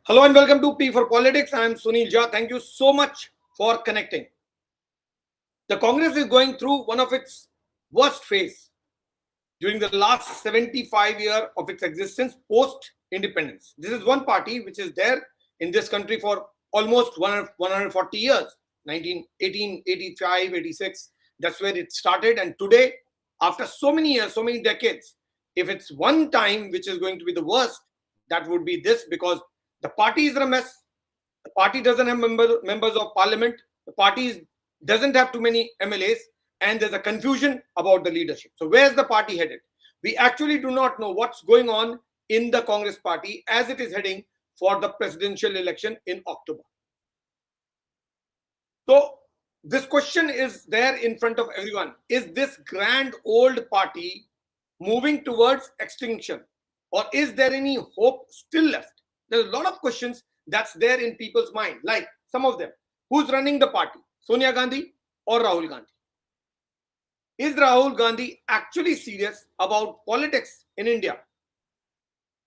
Hello and welcome to P for Politics. I am Sunil Jha. Thank you so much for connecting. The Congress is going through one of its worst phase during the last 75 years of its existence post-independence. This is one party which is there in this country for almost 140 years, 1885, 86. That's where it started. And today, after so many years, so many decades, if it's one time which is going to be the worst, that would be this, because the party is a mess. The party doesn't have members of parliament. The party doesn't have too many MLAs, and there's a confusion about the leadership. So where's the party headed? We actually do not know what's going on in the Congress party as it is heading for the presidential election in October. So this question is there in front of everyone. Is this grand old party moving towards extinction, or is there any hope still left? There's a lot of questions that's there in people's mind, like some of them. Who's running the party? Sonia Gandhi or Rahul Gandhi? Is Rahul Gandhi actually serious about politics in India?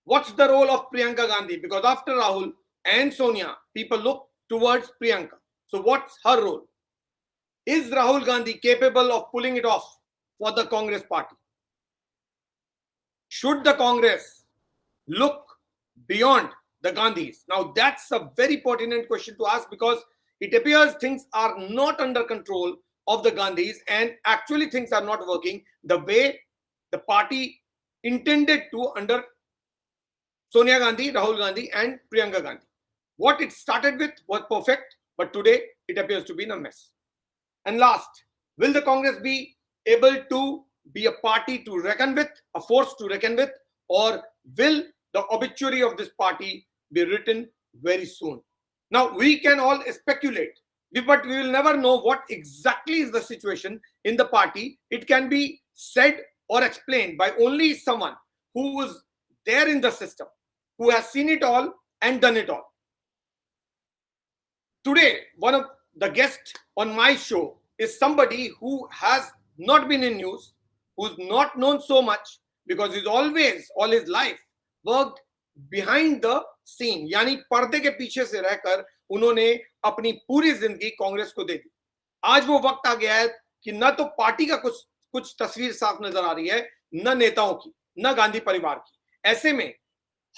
What's the role of Priyanka Gandhi? Because after Rahul and Sonia, people look towards Priyanka. So what's her role? Is Rahul Gandhi capable of pulling it off for the Congress party? Should the Congress look beyond the Gandhis? Now that's a very pertinent question to ask, because it appears things are not under control of the Gandhis, and actually things are not working the way the party intended to under Sonia Gandhi, Rahul Gandhi and Priyanka Gandhi. What it started with was perfect, but today it appears to be in a mess. And last, will the Congress be able to be a party to reckon with, a force to reckon with, or will the obituary of this party be written very soon? Now, we can all speculate, but we will never know what exactly is the situation in the party. It can be said or explained by only someone who was there in the system, who has seen it all and done it all. Today, one of the guests on my show is somebody who has not been in news, who's not known so much, because he's always, all his life, worked behind the scene, यानी पर्दे के पीछे से रहकर उन्होंने अपनी पूरी जिंदगी कांग्रेस को दे दी. आज वो वक्त आ गया है कि न तो पार्टी का कुछ तस्वीर साफ नजर आ रही है, न नेताओं की, न गांधी परिवार की. ऐसे में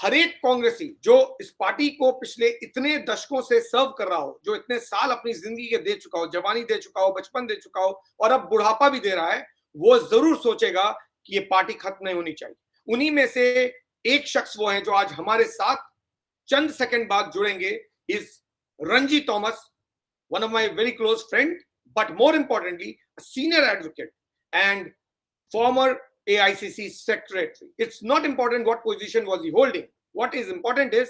हर एक कांग्रेसी जो इस पार्टी को पिछले इतने दशकों से सर्व कर रहा हो, जो इतने साल अपनी जिंदगी के दे चुका हो, जवानी दे चुका हो, बचपन दे चुका हो और अब बुढ़ापा भी दे रहा है, वो जरूर सोचेगा कि ये पार्टी खत्म नहीं होनी चाहिए. उन्हीं में से एक शख्स वो है जो आज हमारे साथ चंद सेकंड बाद जुड़ेंगे. Is Ranji Thomas, one of my very close friend, but more importantly a senior advocate and former AICC Secretary. It's not important what position was he holding. What is important is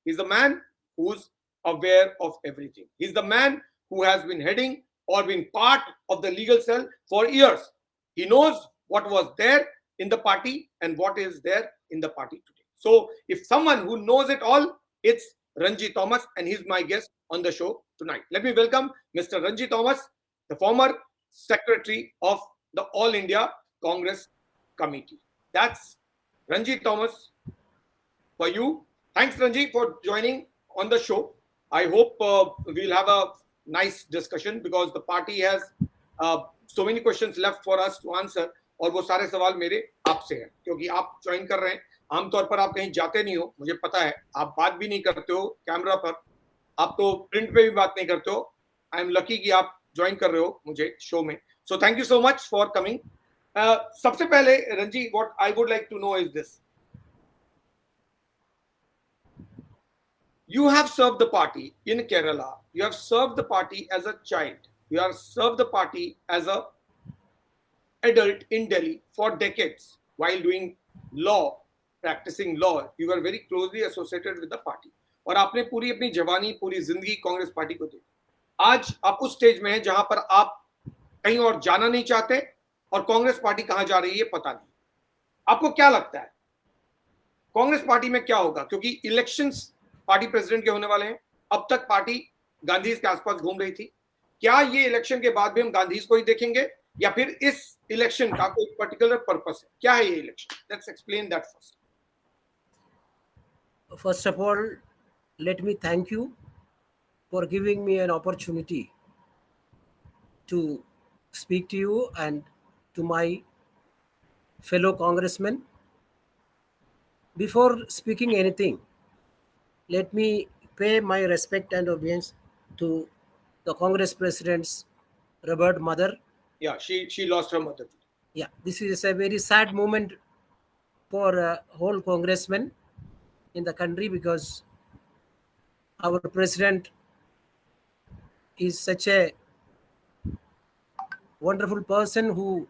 he's the man who's aware of everything. He's the man who has been heading or been part of the legal cell for years. He knows what was there in the party and what is there in the party today. So if someone who knows it all, it's Ranji Thomas, and he's my guest on the show tonight. Let me welcome Mr. Ranji Thomas, the former Secretary of the All India Congress Committee. That's Ranji Thomas for you. Thanks, Ranji, for joining on the show. I hope we'll have a nice discussion, because the party has so many questions left for us to answer. और वो सारे सवाल मेरे आपसे हैं, क्योंकि आप join कर रहे हैं. आमतौर पर आप कहीं जाते नहीं हो, मुझे पता है. आप बात भी नहीं करते हो कैमरा पर, आप तो प्रिंट पे भी बात नहीं करते हो. आई एम लकी कि आप ज्वाइन कर रहे हो मुझे शो में. So thank you so much for coming. सबसे पहले Ranji, what I would like to know is this. You have served the party in Kerala. You have served the party as a child. You have served the party as a adult in Delhi for decades while doing law, practicing law. You were very closely associated with the party. और आपने पूरी अपनी जवानी, पूरी जिंदगी Congress party को दी. आज आप उस स्टेज में हैं जहां पर आप कहीं और जाना नहीं चाहते, और कांग्रेस पार्टी कहां जा रही है पता नहीं. आपको क्या लगता है कांग्रेस पार्टी में क्या होगा? क्योंकि इलेक्शंस पार्टी प्रेसिडेंट के होने वाले हैं. अब तक पार्टी गांधी के आसपास घूम रही थी. क्या ये इलेक्शन के बाद भी हम गांधी को ही देखेंगे, या फिर इस इलेक्शन का कोई पर्टिकुलर पर्पस है? क्या है ये election? Let's explain that first. First of all, let me thank you for giving me an opportunity to speak to you and to my fellow congressmen. Before speaking anything, let me pay my respect and obedience to the Congress President's revered mother. Yeah, she lost her mother. Yeah, this is a very sad moment for whole congressmen in the country because our president is such a wonderful person who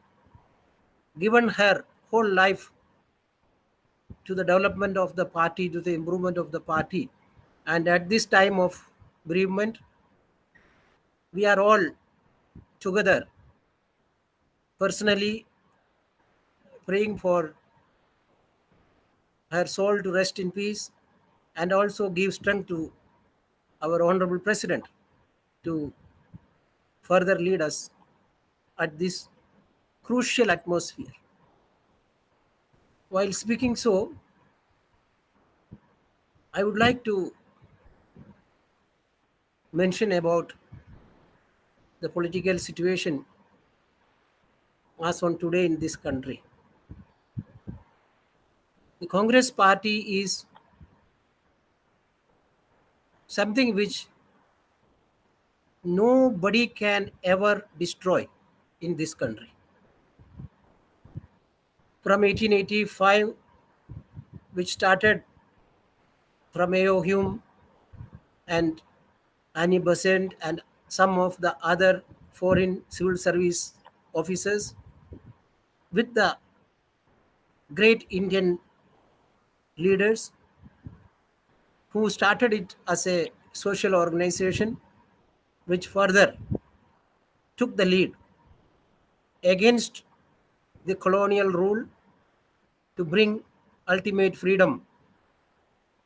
given her whole life to the development of the party, to the improvement of the party. And at this time of bereavement, we are all together personally praying for her soul to rest in peace and also give strength to our honorable president to further lead us at this crucial atmosphere. While speaking so, I would like to mention about the political situation as on today in this country. The Congress party is something which nobody can ever destroy in this country. From 1885, which started from A.O. Hume and Annie Besant and some of the other foreign civil service officers, with the great Indian leaders who started it as a social organization which further took the lead against the colonial rule to bring ultimate freedom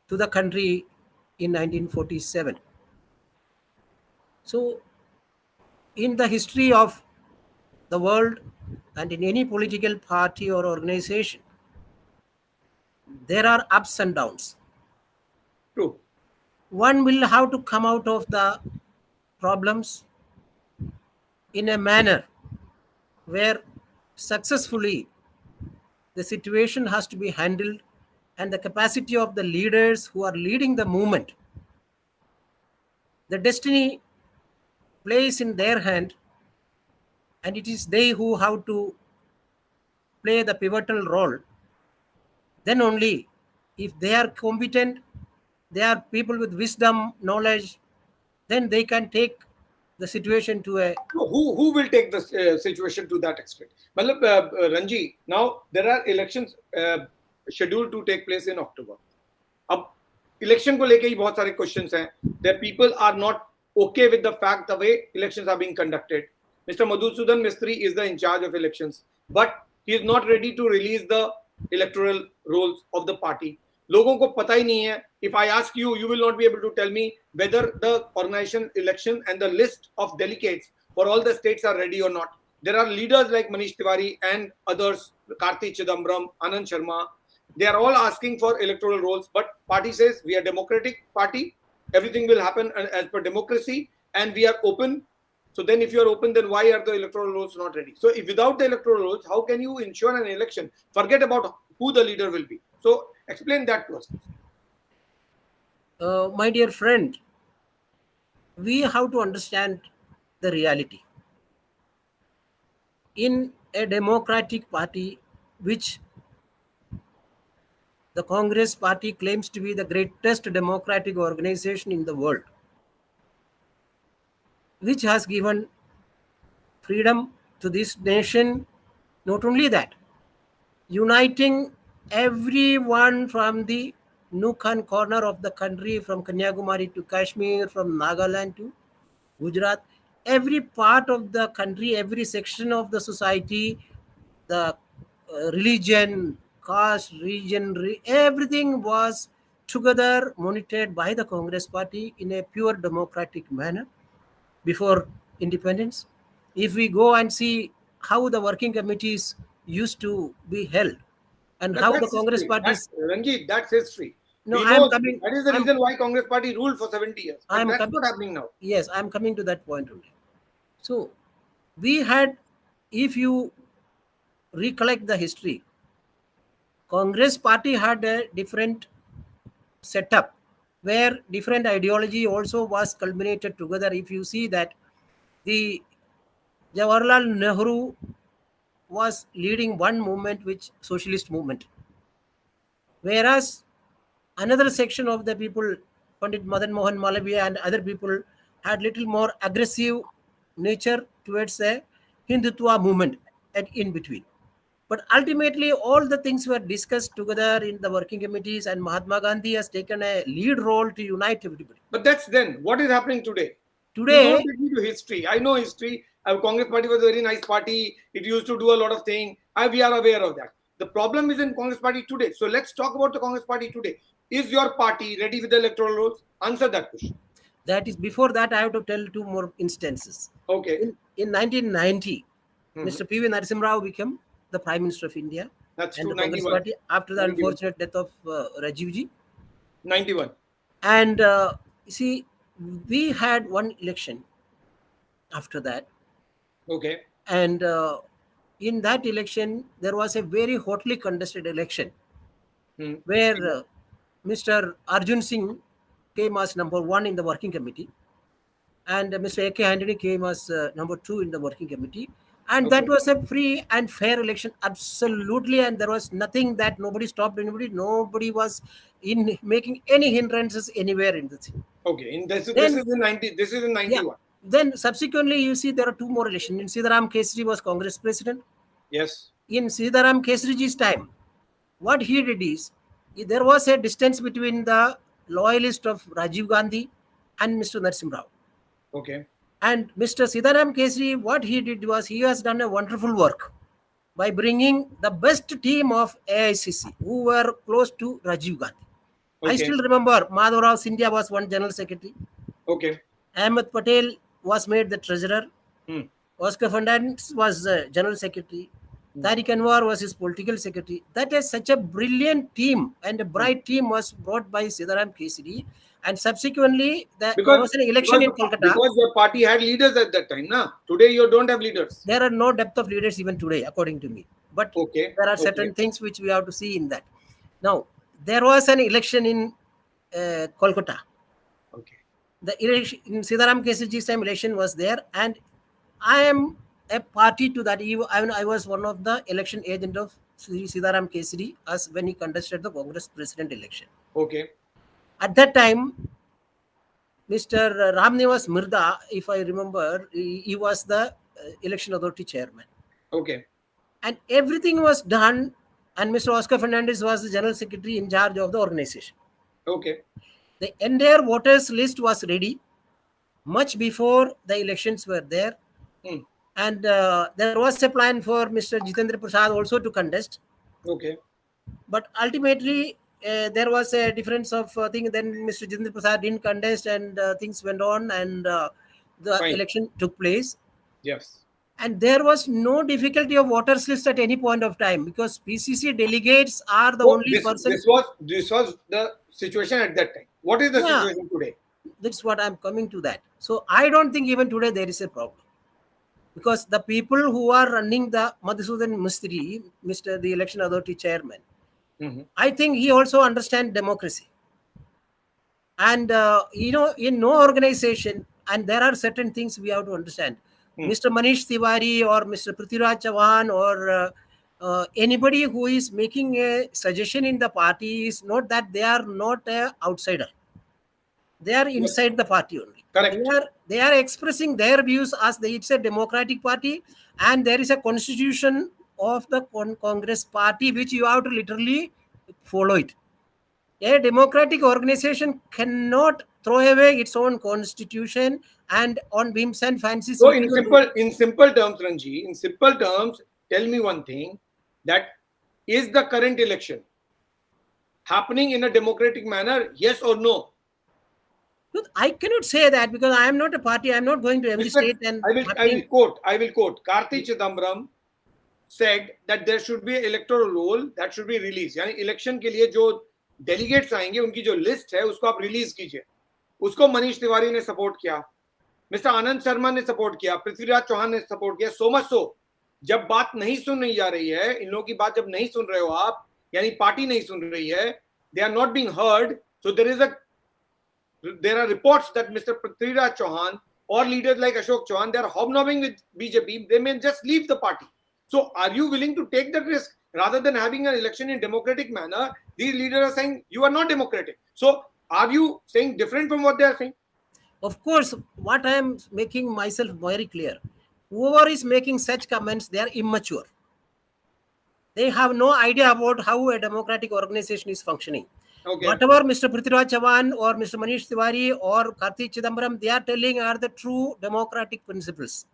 to the country in 1947. So, in the history of the world and in any political party or organization, there are ups and downs. True. One will have to come out of the problems in a manner where successfully the situation has to be handled and the capacity of the leaders who are leading the movement, the destiny plays in their hand, and it is they who have to play the pivotal role. Then only, if they are competent, they are people with wisdom, knowledge, then they can take the situation to a. Who will take the situation to that extent? Matlab, Ranji, now there are elections scheduled to take place in October. अब election को लेके ही बहुत सारे questions हैं. That people are not okay with the fact the way elections are being conducted. Mr. Madhusudan Mistry is the in charge of elections, but he is not ready to release the electoral rolls of the party. लोगों को पता ही नहीं है. If I ask you, you will not be able to tell me whether the organization election and the list of delegates for all the states are ready or not. There are leaders like Manish Tiwari and others, Karti Chidambaram, Anand Sharma. They are all asking for electoral rolls, but party says we are democratic party. Everything will happen as per democracy, and we are open. So then, if you are open, then why are the electoral rolls not ready? So, if without the electoral rolls, how can you ensure an election? Forget about who the leader will be. So, explain that to us. My dear friend, we have to understand the reality. In a democratic party, which the Congress party claims to be the greatest democratic organization in the world, which has given freedom to this nation. Not only that, uniting everyone from the nook and corner of the country, from Kanyakumari to Kashmir, from Nagaland to Gujarat, every part of the country, every section of the society, the religion, caste, region, everything was together monitored by the Congress party in a pure democratic manner before independence. If we go and see how the working committees used to be held and how the That's Congress history. parties. Ranjit, that's history. No, He I am knows coming. that is the reason why Congress party ruled for 70 years. I But am that's coming. not happening now. Yes, I am coming to that point only. So we had, if you recollect the history, Congress party had a different setup where different ideology also was culminated together. If you see that the Jawaharlal Nehru was leading one movement, which socialist movement, whereas another section of the people, Pandit Madan Mohan Malaviya and other people, had little more aggressive nature towards a Hindutva movement and in between. But ultimately, all the things were discussed together in the working committees, and Mahatma Gandhi has taken a lead role to unite everybody. But that's then. What is happening today? You don't Today, take me to history. I know history. Congress party was a very nice party. It used to do a lot of things. We are aware of that. The problem is in Congress party today. So let's talk about the Congress party today. Is your party ready with the electoral rules? Answer that question. that is before that, I have to tell two more instances. Okay. In 1990, Mhm. Mr. P.V. Narasimha Rao became the Prime Minister of India That's and the Congress 291. party after the 91. unfortunate death of Rajiv ji. 91. And see, we had one election after that, Okay. and in that election, there was a very hotly contested election Hmm. where Mr. Arjun Singh came as number one in the working committee, and Mr. A.K. Anthony came as number two in the working committee. And that Okay. was a free and fair election, absolutely. And there was nothing that nobody stopped anybody. Nobody was in making any hindrances anywhere in the thing. Okay. In this Then, is in 90. This is in yeah, 91. then subsequently, you see there are two more elections. In Sitaram Kesri was Congress president. Yes. In Sitaram Kesriji's time, what he did is, there was a distance between the loyalist of Rajiv Gandhi and Mr. Narasimha Rao. Okay. And Mr. Sitaram Kesri, what he did was, he has done a wonderful work by bringing the best team of AICC who were close to Rajiv Gandhi. I Okay. still remember Madhavrao Sindhya was one general secretary. Okay. Ahmed Patel was made the treasurer. Hmm. Oscar Fernandez was general secretary. Tariq Anwar was his political secretary. That is such a brilliant team, and a bright team was brought by Sitaram Kesri. And subsequently, there was an election in Kolkata. Because your party had leaders at that time. Nah? Today you don't have leaders. There are no depth of leaders even today, according to me. But Okay. there are certain things which we have to see in that. Now, there was an election in Kolkata. Okay. The election in Sitaram Kesriji's time, election was there, and I am a party to that. I was one of the election agent of Sitaram Kesri as when he contested the Congress president election. Okay. At that time, Mr. Ramnivas Mirda, if I remember, he was the election authority chairman. Okay. And everything was done, and Mr. Oscar Fernandez was the general secretary in charge of the organization. Okay. The entire voters list was ready much before the elections were there. Hmm. And there was a plan for Mr. Jitendra Prasad also to contest. Okay. But ultimately, there was a difference of thing. Then Mr. Jitendra Prasad didn't contest, and things went on, and the Fine. election took place. Yes. And there was no difficulty of voters list at any point of time, because PCC delegates are the only person. This was the situation at that time. What is the situation today? That's what I'm coming to that. So I don't think even today there is a problem, because the people who are running the Madhusudan Mistry, Mr. the election authority chairman, I think he also understands democracy. And in no organization, and there are certain things we have to understand. Mr. Manish Tiwari or Mr. Prithviraj Chauhan or anybody who is making a suggestion in the party is not that they are not an outsider. They are inside the party only. Correct. They are expressing their views as it's a democratic party, and there is a constitution of the Congress party which you have to literally follow it. A democratic organization cannot throw away its own constitution and on whims and fancies. So in simple terms, Ranji, in simple terms, tell me one thing, that is the current election happening in a democratic manner, yes or no? I cannot say that, because I am not a party. I am not going to every state. And I will quote. Karti Chidambaram said that there should be electoral roll that should be released. Yani election के लिए जो delegates आएंगे उनकी जो list है उसको आप release कीजिए। उसको मनीष तिवारी ने सपोर्ट किया, मिस्टर आनंद शर्मा ने सपोर्ट किया, पृथ्वीराज चौहान ने सपोर्ट किया। सो मच सो जब बात नहीं सुनी जा रही है, इन लोगों की बात जब नहीं सुन रहे हो आप, यानी पार्टी नहीं सुन रही है, they are not being heard, so there are reports that Mr. Prithviraj Chauhan or leaders like Ashok Chauhan, they are hobnobbing with BJP. They may just leave the party. So are you willing to take that risk rather than having an election in democratic manner? These leaders are saying you are not democratic. So are you saying different from what they are saying? Of course, what I am making myself very clear, whoever is making such comments, they are immature. They have no idea about how a democratic organization is functioning. Okay. Whatever Mr. Prithviraj Chauhan or Mr. Manish Tiwari or Karthi Chidambaram, they are telling are the true democratic principles.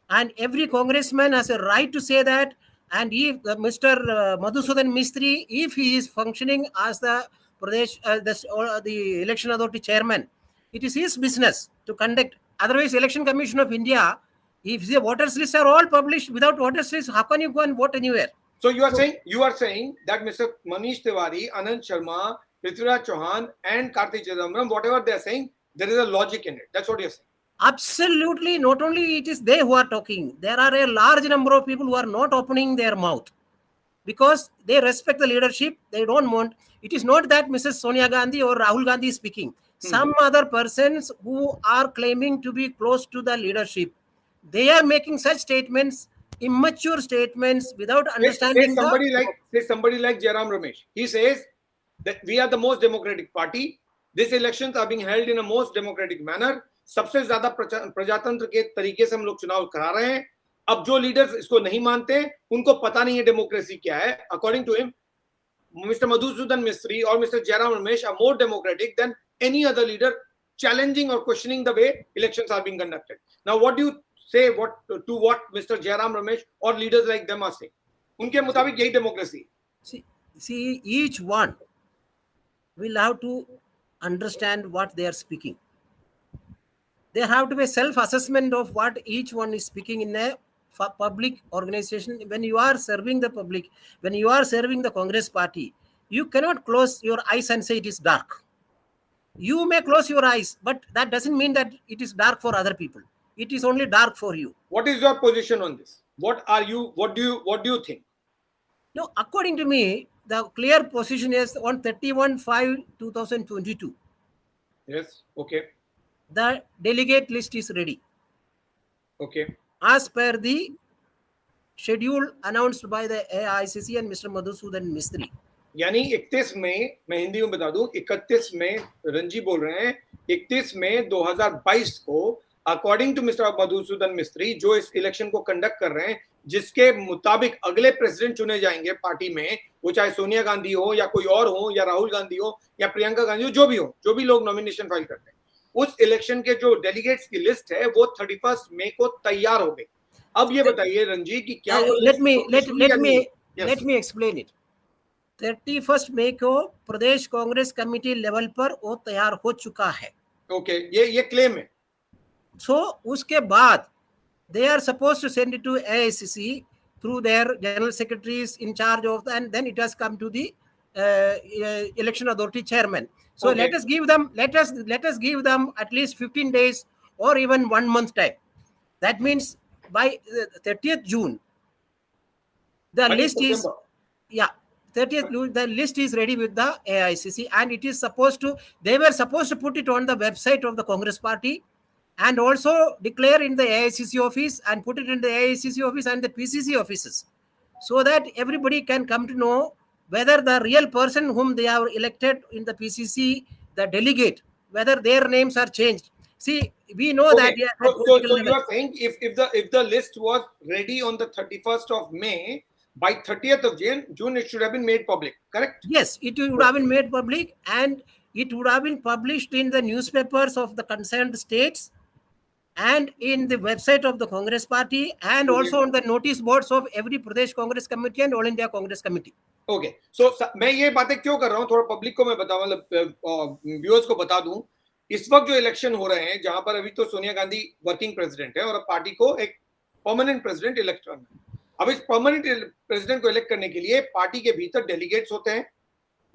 And every congressman has a right to say that. And if Mr. Madhusudan Mistry, if he is functioning as the Pradesh, the election authority chairman, it is his business to conduct. Otherwise, Election Commission of India, if the voters lists are all published, without voters list, how can you go and vote anywhere? So you are saying that Mr. Manish Tiwari, Anand Sharma, Prithviraj Chauhan, and Karthi Chidambaram, whatever they are saying, there is a logic in it. That's what you are saying. Absolutely. Not only it is they who are talking, there are a large number of people who are not opening their mouth because they respect the leadership. They don't want. It is not that Mrs. Sonia Gandhi or Rahul Gandhi is speaking. Some other persons who are claiming to be close to the leadership, they are making such statements, immature statements, without understanding. Say somebody like Jairam Ramesh. He says that we are the most democratic party. These elections are being held in a most democratic manner. सबसे ज्यादा प्रजातंत्र के तरीके से हम लोग चुनाव करा रहे हैं. अब जो लीडर्स इसको नहीं मानते, उनको पता नहीं है डेमोक्रेसी क्या है. According to him, Mr. Madhusudan Mistry or Mr. Jairam Ramesh are more democratic than any other leader challenging or questioning the way elections are being conducted. Now, what do you say what Mr. Jairam Ramesh or leaders like them are saying? उनके मुताबिक यही democracy. See, each one will have to understand what they are speaking. There have to be a self-assessment of what each one is speaking in a public organization. When you are serving the public, when you are serving the Congress party, you cannot close your eyes and say it is dark. You may close your eyes, but that doesn't mean that it is dark for other people. It is only dark for you. What is your position on this? What do you think? No, according to me, the clear position is on 31/5/2022. Yes, okay. The delegate list is ready. Okay. As per the schedule announced by the AICC and Mr. Madhusudan Mistry. यानी 31 मई, मैं हिंदी में बता दूं, 31 मई रंजी बोल रहे हैं, 31 मई 2022 को according to mister Madhusudan मिस्त्री जो इस इलेक्शन को कंडक्ट कर रहे हैं, जिसके मुताबिक अगले प्रेसिडेंट चुने जाएंगे पार्टी में, वो चाहे सोनिया गांधी हो या कोई और हो या राहुल गांधी हो या प्रियंका गांधी हो, जो भी लोग नॉमिनेशन फाइल करते हैं, उस इलेक्शन के जो डेलीगेट्स की लिस्ट है वो 31 मई को तैयार हो गई. अब ये बताइए रंजी कि क्या let me explain it. 31 मई को प्रदेश कांग्रेस कमेटी लेवल पर वो तैयार हो चुका है. ओके, ये क्लेम है. So उसके बाद they are supposed to send it to AICC through their general secretaries in charge of, and then it has come to the election authority chairman. So Okay. let us give them at least 15 days or even 1 month time. That means by 30th June, the list is September. 30th June, the list is ready with the AICC, and it is they were supposed to put it on the website of the Congress party and also declare in the AICC office and put it in the AICC office and the PCC offices, so that everybody can come to know whether the real person whom they have elected in the PCC, the delegate, whether their names are changed. See, we know that. So you are saying if the list was ready on the 31st of May, by 30th of June it should have been made public, correct? Yes, it would have been made public and it would have been published in the newspapers of the concerned states and in the website of the Congress party and also on the notice boards of every Pradesh Congress Committee and All India Congress Committee. Okay, so मैं ये बातें क्यों कर रहा हूँ, थोड़ा public को मैं बता, मतलब व्यूअर्स को बता दूं. इस वक्त जो इलेक्शन हो रहे हैं, जहां पर अभी तो सोनिया गांधी वर्किंग प्रेसिडेंट है और अब पार्टी को एक परमानेंट प्रेसिडेंट इलेक्ट करना है. अब इस परमानेंट प्रेसिडेंट को इलेक्ट करने के लिए पार्टी के भीतर डेलीगेट्स होते हैं,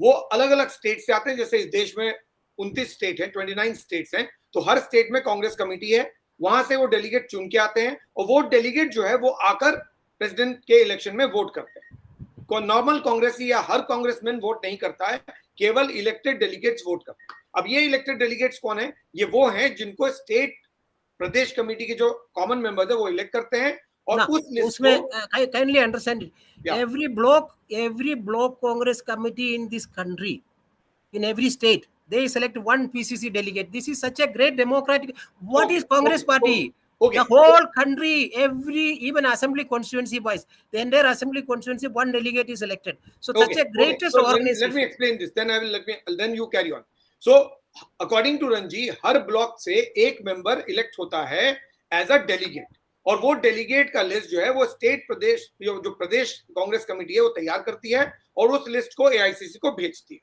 वो अलग अलग स्टेट से आते हैं. जैसे इस देश में 29 स्टेट है, 29 स्टेट्स हैं, तो हर स्टेट में कांग्रेस कमेटी है, वहां से वो डेलीगेट चुन के आते हैं और वो डेलीगेट जो है वो आकर प्रेसिडेंट के इलेक्शन में वोट करते हैं. नॉर्मल कांग्रेसी या हर कांग्रेसमैन वोट नहीं करता है, केवल इलेक्टेड डेलीगेट्स वोट करते हैं. अब ये इलेक्टेड डेलीगेट्स कौन है? ये वो हैं जिनको स्टेट प्रदेश कमेटी के जो कॉमन मेंबर्स है वो इलेक्ट करते हैं और Now, उस लिस्ट उसमें को I kindly understand it. Yeah. Every block Congress committee in this country, in every state, they select one PCC delegate. This is such a great democratic. What is Congress party? Okay. The whole country, even assembly constituency wise, the entire assembly constituency, one delegate is elected. So such a greatest So organization. let me explain this. Then you carry on. So according to Ranji, her block से एक member elect होता है as a delegate और वो delegate का list जो है वो स्टेट प्रदेश जो प्रदेश कांग्रेस कमेटी है वो तैयार करती है और उस लिस्ट को एआईसीसी को भेजती है.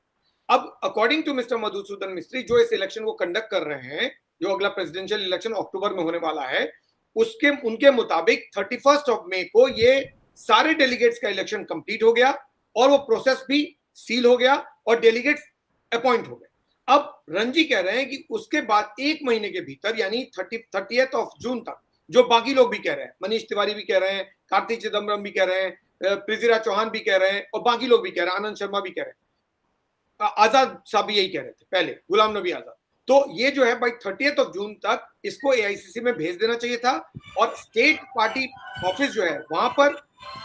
अब अकॉर्डिंग टू मिस्टर मधुसूदन मिस्त्री जो इस इलेक्शन को कंडक्ट कर रहे हैं, जो अगला प्रेसिडेंशियल इलेक्शन अक्टूबर में होने वाला है, उनके मुताबिक 31 मई को ये सारे डेलीगेट्स का इलेक्शन कंप्लीट हो गया और वो प्रोसेस भी सील हो गया और डेलीगेट्स अपॉइंट हो गए. अब रंजी कह रहे हैं कि उसके बाद एक महीने के भीतर यानी 30 जून तक, जो बाकी लोग भी कह रहे हैं, मनीष तिवारी भी कह रहे हैं, कार्तिक चिदम्बरम भी कह रहे हैं, पृथ्वीराज चौहान भी कह रहे हैं और बाकी लोग भी कह रहे हैं, आनंद शर्मा भी कह रहे हैं, आजाद साहब भी यही कह रहे थे पहले, गुलाम नबी आजाद. तो ये जो है भाई 30 जून तक इसको एआईसीसी में भेज देना चाहिए था और स्टेट पार्टी ऑफिस जो है वहां पर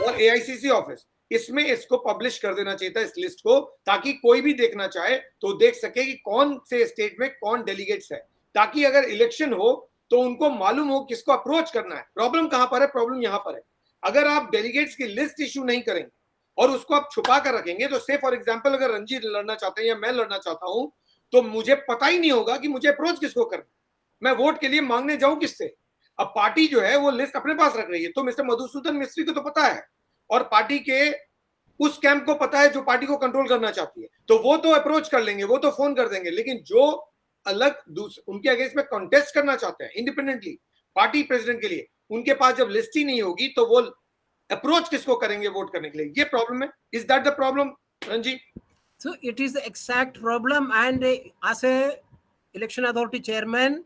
और एआईसीसी ऑफिस इसमें इसको पब्लिश कर देना चाहिए था इस लिस्ट को, ताकि कोई भी देखना चाहे तो देख सके कि कौन से स्टेट में कौन डेलीगेट्स है, ताकि अगर इलेक्शन हो तो उनको मालूम हो किसको अप्रोच करना है. प्रॉब्लम कहां पर है? प्रॉब्लम यहां पर है. अगर आप डेलीगेट्स की लिस्ट इशू नहीं करेंगे और उसको आप छुपा कर रखेंगे तो से फॉर एग्जाम्पल अगर रंजीत लड़ना चाहते हैं या मैं लड़ना चाहता हूं तो मुझे पता ही नहीं होगा कि मुझे अप्रोच किसको करना, मैं वोट के लिए मांगने जाऊं किससे. अब पार्टी जो है वो लिस्ट अपने पास रख रही है, तो मिस्टर मधुसूदन मिस्त्री को तो पता है और पार्टी के उस कैंप को पता है जो पार्टी को कंट्रोल करना चाहती है, तो वो तो अप्रोच कर लेंगे, वो तो फोन कर देंगे. लेकिन जो अलग उनके अगेंस्ट में कॉन्टेस्ट करना चाहते हैं इंडिपेंडेंटली पार्टी प्रेसिडेंट के लिए, उनके पास जब लिस्ट ही नहीं होगी तो वो अप्रोच किसको करेंगे वोट करने के लिए? ये प्रॉब्लम है. Is that the problem Ranji? So it is the exact problem, and as a election authority chairman,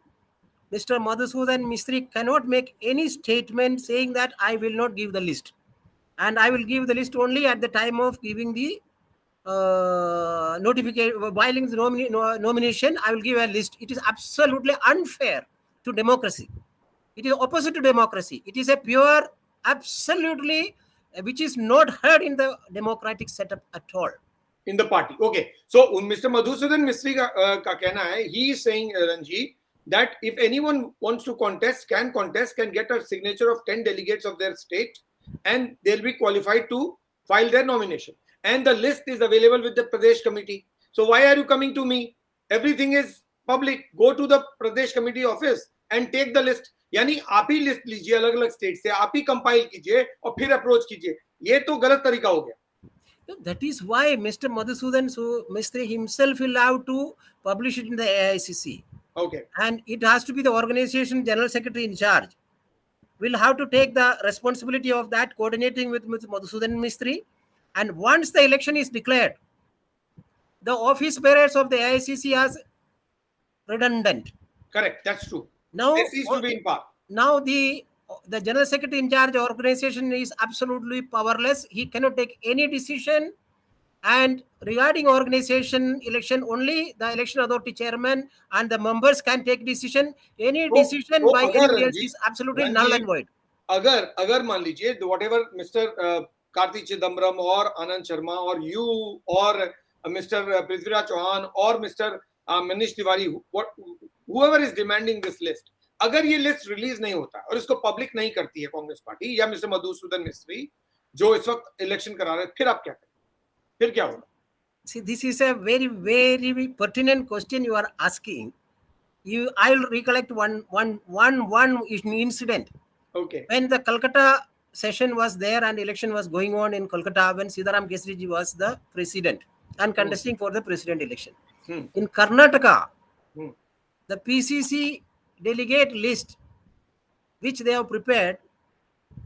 Mr. Madhusudan Mistry cannot make any statement saying that I will not give the list, and I will give the list only at the time of giving the notification, filing the nomination. I will give a list. It is absolutely unfair to democracy. It is opposite to democracy. It is a pure, absolutely, which is not heard in the democratic setup at all. In the party. Okay. So Mr. Madhusudan Mistry ka कहना है, he is saying, Ranji, that if anyone wants to contest, can get a signature of 10 delegates of their state and they'll be qualified to file their nomination. And the list is available with the Pradesh committee. So why are you coming to me? Everything is public. Go to the Pradesh committee office and take the list. यानी आप ही list लीजिए अलग अलग state से, आप ही compile कीजिए और फिर अप्रोच कीजिए. ये तो गलत तरीका हो गया. That is why Mr. Madhusudan Mistry himself will have to publish it in the AICC. Okay. And it has to be the organization general secretary in charge. Will have to take the responsibility of that, coordinating with Mr. Madhusudan Mistry. And once the election is declared, the office bearers of the AICC are redundant. Correct. That's true. Now, this is to be in part. Now the general secretary in charge organization is absolutely powerless. He cannot take any decision, and regarding organization election, only the election authority chairman and the members can take decision. Any decision by anybody else is absolutely null and void. अगर मान लीजिए whatever Mr. Kartik Chidambaram और आनंद शर्मा और you और Mr. Prithviraj Chauhan और Mr. Manish Tiwari, whoever is demanding this list, अगर ये list release नहीं होता और इसको पब्लिक नहीं करती है कांग्रेस पार्टी या मिस्टर मधुसूदन मिस्त्री जो इस वक्त इलेक्शन करा रहे हैं, फिर आप क्या करें? फिर क्या होगा? See, this is a very, very pertinent question you are asking. I'll recollect one incident. Okay. When the Calcutta session was there and election was going on in Kolkata, when Sitaram Kesriji was the president and contesting for the president election. In Karnataka, the PCC delegate list which they have prepared,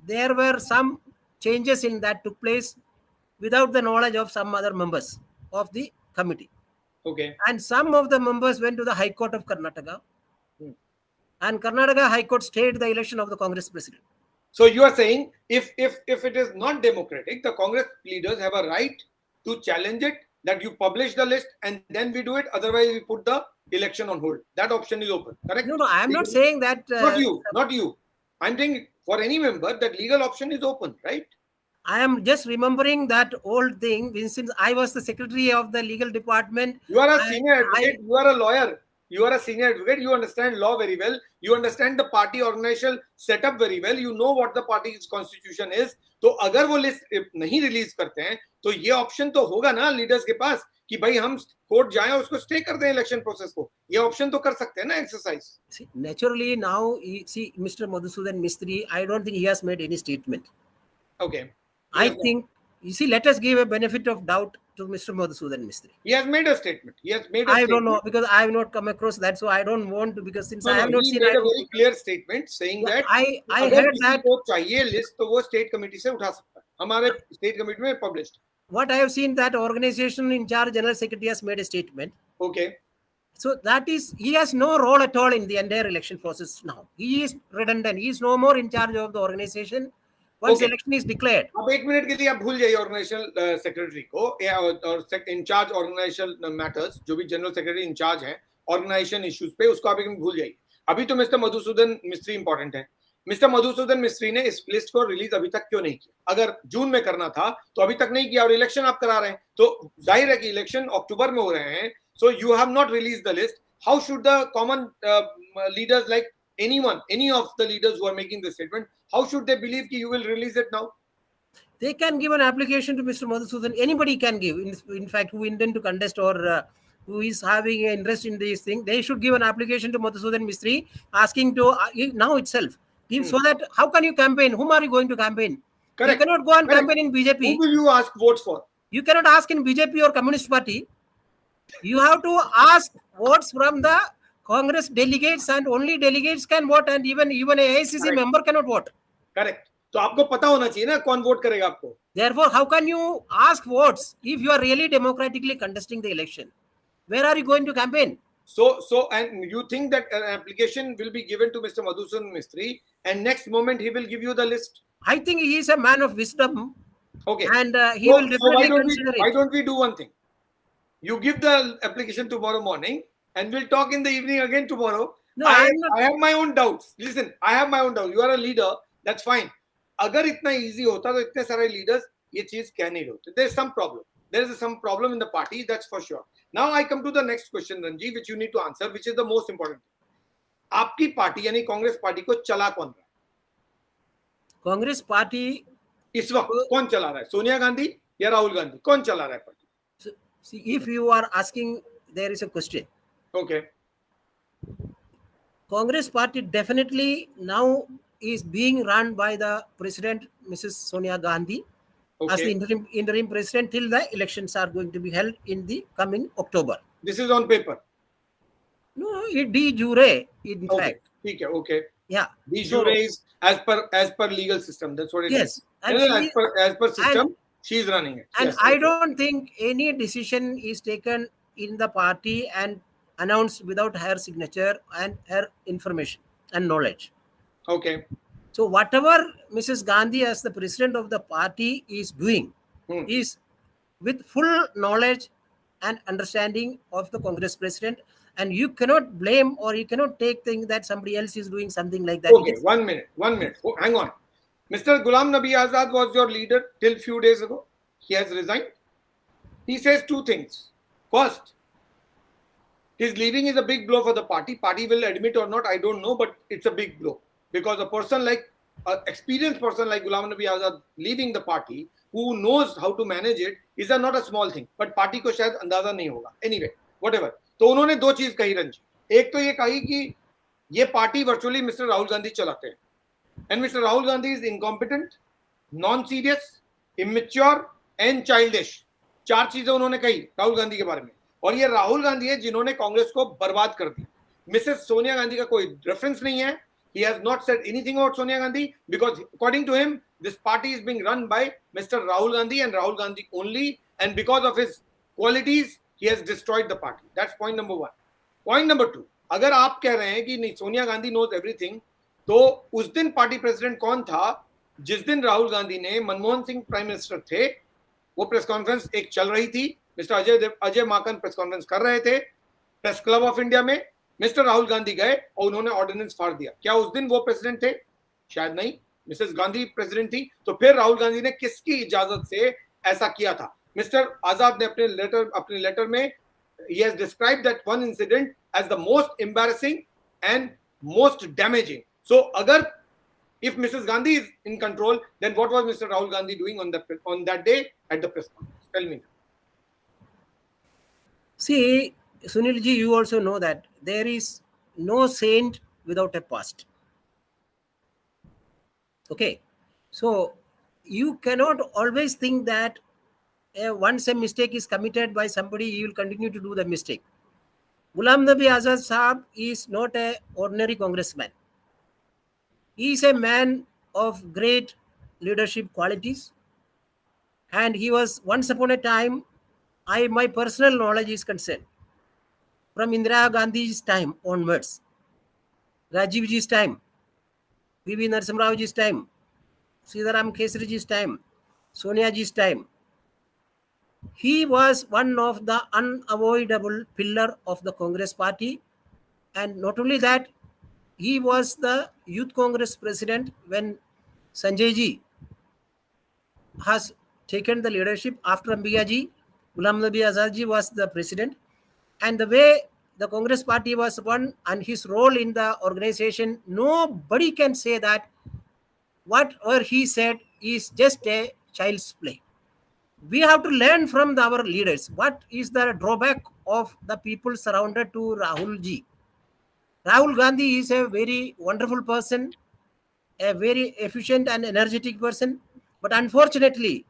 there were some changes in that took place without the knowledge of some other members of the committee. Okay. And some of the members went to the High Court of Karnataka. Hmm. And Karnataka High Court stayed the election of the Congress president. So you are saying if it is not democratic, the Congress leaders have a right to challenge it, that you publish the list and then we do it. Otherwise, we put the election on hold. That option is open. Correct? No, I am not saying that. Not you. I'm saying for any member, that legal option is open, right? I am just remembering that old thing. Since I was the secretary of the legal department. You are a senior advocate. You are a lawyer. You are a senior advocate. You understand law very well. You understand the party organizational setup very well. You know what the party's constitution is. तो अगर वो list नहीं release करते हैं तो ये option तो होगा ना लीडर्स के पास कि भाई हम कोर्ट जाएं और उसको स्टे कर दें इलेक्शन प्रोसेस को. ये ऑप्शन तो कर सकते हैं ना exercise. Naturally now, see Mr. Madhusudan Mistry, I don't think he has made any statement. Okay. I think, you see, let us give a benefit of doubt to Mr. Madhusudan Mistry. He has made a statement. I don't know, because I have not come across that, so I don't want to, because since I have not seen. He made a very clear statement saying that I heard that को चाहिए list तो वो state committee से उठा सकता है. हमारे state committee में published. What I have seen, that organization in charge general secretary has made a statement. Okay. So that is, he has no role at all in the entire election process now. He is redundant. He is no more in charge of the organization once election is declared. अब एक minute के लिए आप भूल जाइए organisational secretary को और in charge organisational matters, जो भी जनरल सेक्रेटरी इंचार्ज है ऑर्गेनाइजेशन इश्यूज पे, उसको आप एक भूल जाइए. अभी तो मिस्टर मधुसूदन मिस्त्री इंपॉर्टेंट है. मिस्टर मधुसूदन मिस्त्री ने इस लिस्ट को रिलीज अभी तक क्यों नहीं किया? अगर जून में करना था तो अभी तक नहीं किया, और इलेक्शन आप करा रहे हैं तो जाहिर है कि इलेक्शन अक्टूबर में हो रहे हैं. So you have not release the list. How should the common leaders like any of the leaders who are making this statement, how should they believe that you will release it now? They can give an application to Mr. Madhusudan. Anybody can give. In fact, who intend to contest or who is having an interest in this thing, they should give an application to Madhusudan Mistry asking to now itself. So that how can you campaign? Whom are you going to campaign? Correct. You cannot go and campaign in BJP. Who will you ask votes for? You cannot ask in BJP or Communist Party. You have to ask votes from the Congress delegates, and only delegates can vote, and even AICC member cannot vote. Correct. तो आपको पता होना चाहिए ना कौन vote करेगा आपको. Therefore, how can you ask votes if you are really democratically contesting the election? Where are you going to campaign? So, and you think that an application will be given to Mr. Madhusudan Mistry, and next moment he will give you the list? I think he is a man of wisdom. Okay. And he will definitely consider it. Why don't we do one thing? You give the application tomorrow morning, and we'll talk in the evening again tomorrow. No, I have my own doubts. Listen, I have my own doubts. You are a leader. That's fine. अगर इतना easy होता तो इतने सारे leaders ये चीज कह नहीं रहे होते. There is some problem. There is some problem in the party. That's for sure. Now I come to the next question, Ranji, which you need to answer, which is the most important thing. आपकी party यानी Congress party को चला कौन रहा है? Congress party इस वक्त कौन चला रहा है? सोनिया गांधी या राहुल गांधी? कौन चला रहा है party? See, if you are asking, there is a question. Okay. Congress party definitely now is being run by the president, Mrs. Sonia Gandhi, as the interim president till the elections are going to be held in the coming October. This is on paper. No, it de jure, in fact. Okay. Yeah. De jure is as per legal system. That's what it is. Yes. As per system, she is running it. And yes, I don't think any decision is taken in the party and announced without her signature and her information and knowledge. Okay. So whatever Mrs. Gandhi as the president of the party is doing is with full knowledge and understanding of the Congress president, and you cannot blame or you cannot take things that somebody else is doing something like that. Okay, 1 minute. Oh, hang on. Mr. Ghulam Nabi Azad was your leader till few days ago. He has resigned. He says two things. First, his leaving is a big blow for the party. Party will admit or not, I don't know, but it's a big blow. Because an experienced person like Ghulam Nabi Azad leaving the party, who knows how to manage it, is not a small thing. But party को शायद अंदाजा नहीं होगा. Anyway, whatever. तो उन्होंने दो चीज कही रंजी. एक तो ये कही कि ये party virtually mister Rahul Gandhi चलाते हैं. And Mr. Rahul Gandhi is incompetent, non-serious, immature and childish. चार चीजें उन्होंने कही राहुल गांधी के बारे में. और ये राहुल गांधी है जिन्होंने कांग्रेस को बर्बाद कर दिया. मिसेस सोनिया गांधी का कोई रेफरेंस नहीं है. He has not said anything about Sonia Gandhi because according to him, this party is being run by Mr. Rahul Gandhi and Rahul Gandhi only. And because of his qualities, he has destroyed the party. That's point number one. Point number two, अगर आप कह रहे हैं कि नहीं Sonia Gandhi knows everything, तो उस दिन पार्टी प्रेसिडेंट कौन था जिस दिन राहुल गांधी ने, मनमोहन सिंह प्राइम मिनिस्टर थे, वो प्रेस कॉन्फ्रेंस एक चल रही थी, mister Ajay Maken press conference कर रहे थे प्रेस क्लब ऑफ इंडिया में, मिस्टर राहुल गांधी गए और उन्होंने ऑर्डिनेंस फाड़ दिया. क्या उस दिन वो प्रेसिडेंट थे? शायद नहीं, मिसेस गांधी प्रेसिडेंट थी. तो फिर राहुल गांधी ने किसकी इजाजत से ऐसा किया था? मिस्टर आजाद ने अपने लेटर में he has described that one incident as the most embarrassing and most damaging. So agar if Mrs. Gandhi is in control, then what was Mr. Rahul Gandhi doing on that day at the press conference? Tell me. See, Sunil Ji, you also know that there is no saint without a past. Okay, so you cannot always think that once a mistake is committed by somebody, you will continue to do the mistake. Ghulam Nabi Azad Saab is not an ordinary congressman. He is a man of great leadership qualities, and he was once upon a time, my personal knowledge is concerned, from Indira Gandhi's time onwards, Rajiv Ji's time, V.V. Narasimha Rao Ji's time, Sridharam Kesari Ji's time, Sonia Ji's time. He was one of the unavoidable pillar of the Congress party, and not only that, he was the Youth Congress president when Sanjay Ji has taken the leadership after Ambiya Ji. Ghulam Nabi Azad Ji was the president, and the way the Congress party was won and his role in the organization, nobody can say that whatever he said is just a child's play. We have to learn from our leaders. What is the drawback of the people surrounded to Rahul Ji? Rahul Gandhi is a very wonderful person, a very efficient and energetic person, but unfortunately,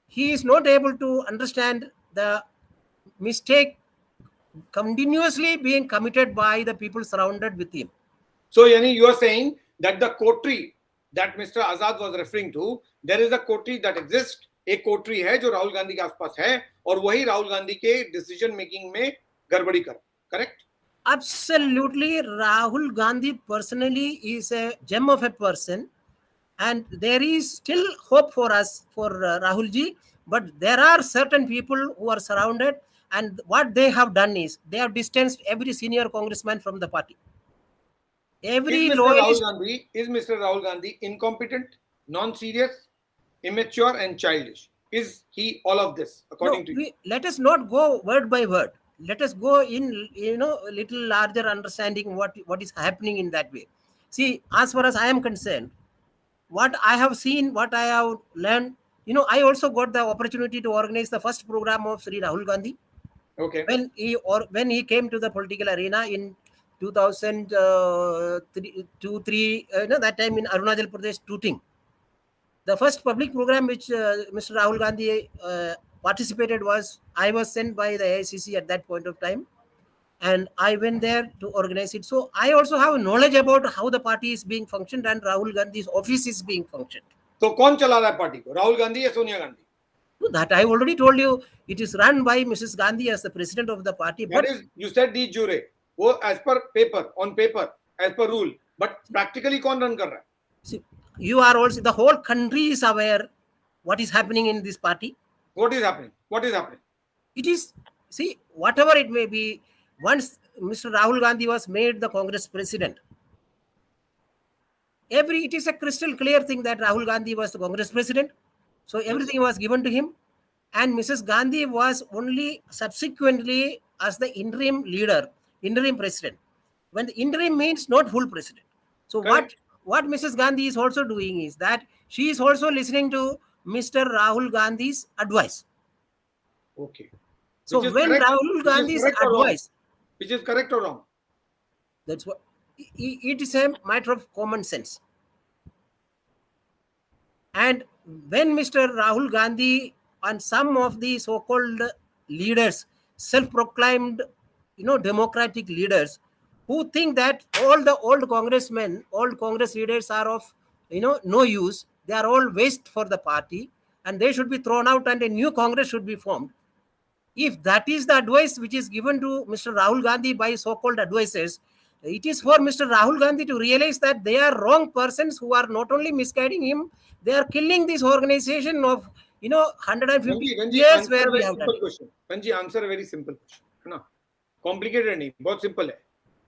he is not able to understand the mistake continuously being committed by the people surrounded with him. So, Yani, you are saying that the coterie that Mr. Azad was referring to, there is a coterie that exists. एक कोटरी है जो राहुल गांधी के आसपास है और वही राहुल गांधी के decision making में गड़बड़ी कर. Correct? Absolutely. Rahul Gandhi personally is a gem of a person, and there is still hope for us for Rahul Ji, but there are certain people who are surrounded, and what they have done is they have distanced every senior congressman from the party. Is Mr. Rahul Gandhi incompetent, non-serious, immature and childish? Is he all of this according to you? Let us not go word by word. Let us go in, a little larger understanding what is happening in that way. See, as far as I am concerned, what I have seen, what I have learned, I also got the opportunity to organize the first program of Sri Rahul Gandhi. Okay. When he came to the political arena in 2003, that time in Arunachal Pradesh, Tooting. The first public program which Mr. Rahul Gandhi participated was, I was sent by the AICC at that point of time, and I went there to organize it. So I also have knowledge about how the party is being functioned and Rahul Gandhi's office is being functioned. So कौन चला रहा है party को, राहुल गांधी या Sonia Gandhi? That I already told you, it is run by Mrs. Gandhi as the president of the party. That is, you said de jure, वो as per paper, on paper, as per rule, but practically कौन run कर रहा है? See, you are also, the whole country is aware what is happening in this party. What is happening? What is happening? It is, see, whatever it may be, once Mr. Rahul Gandhi was made the Congress president, it is a crystal clear thing that Rahul Gandhi was the Congress president. So everything was given to him. And Mrs. Gandhi was only subsequently as the interim leader, interim president. When the interim means not full president. So what Mrs. Gandhi is also doing is that she is also listening to Mr. Rahul Gandhi's advice. Okay. So when Rahul Gandhi's advice, which is correct or wrong? That's what it is, a matter of common sense. And when Mr. Rahul Gandhi and some of the so-called leaders, self-proclaimed, democratic leaders, who think that all the old congressmen, old Congress leaders are of, no use, they are all waste for the party, and they should be thrown out and a new Congress should be formed. if that is the advice which is given to Mr. Rahul Gandhi by so-called advisors, it is for Mr. Rahul Gandhi to realize that they are wrong persons who are not only misguiding him, they are killing this organization of 150 Ranji, years answer where a we very have done simple it. question. Ranji, answer a very simple question. है ना? Complicated नहीं, बहुत simple है.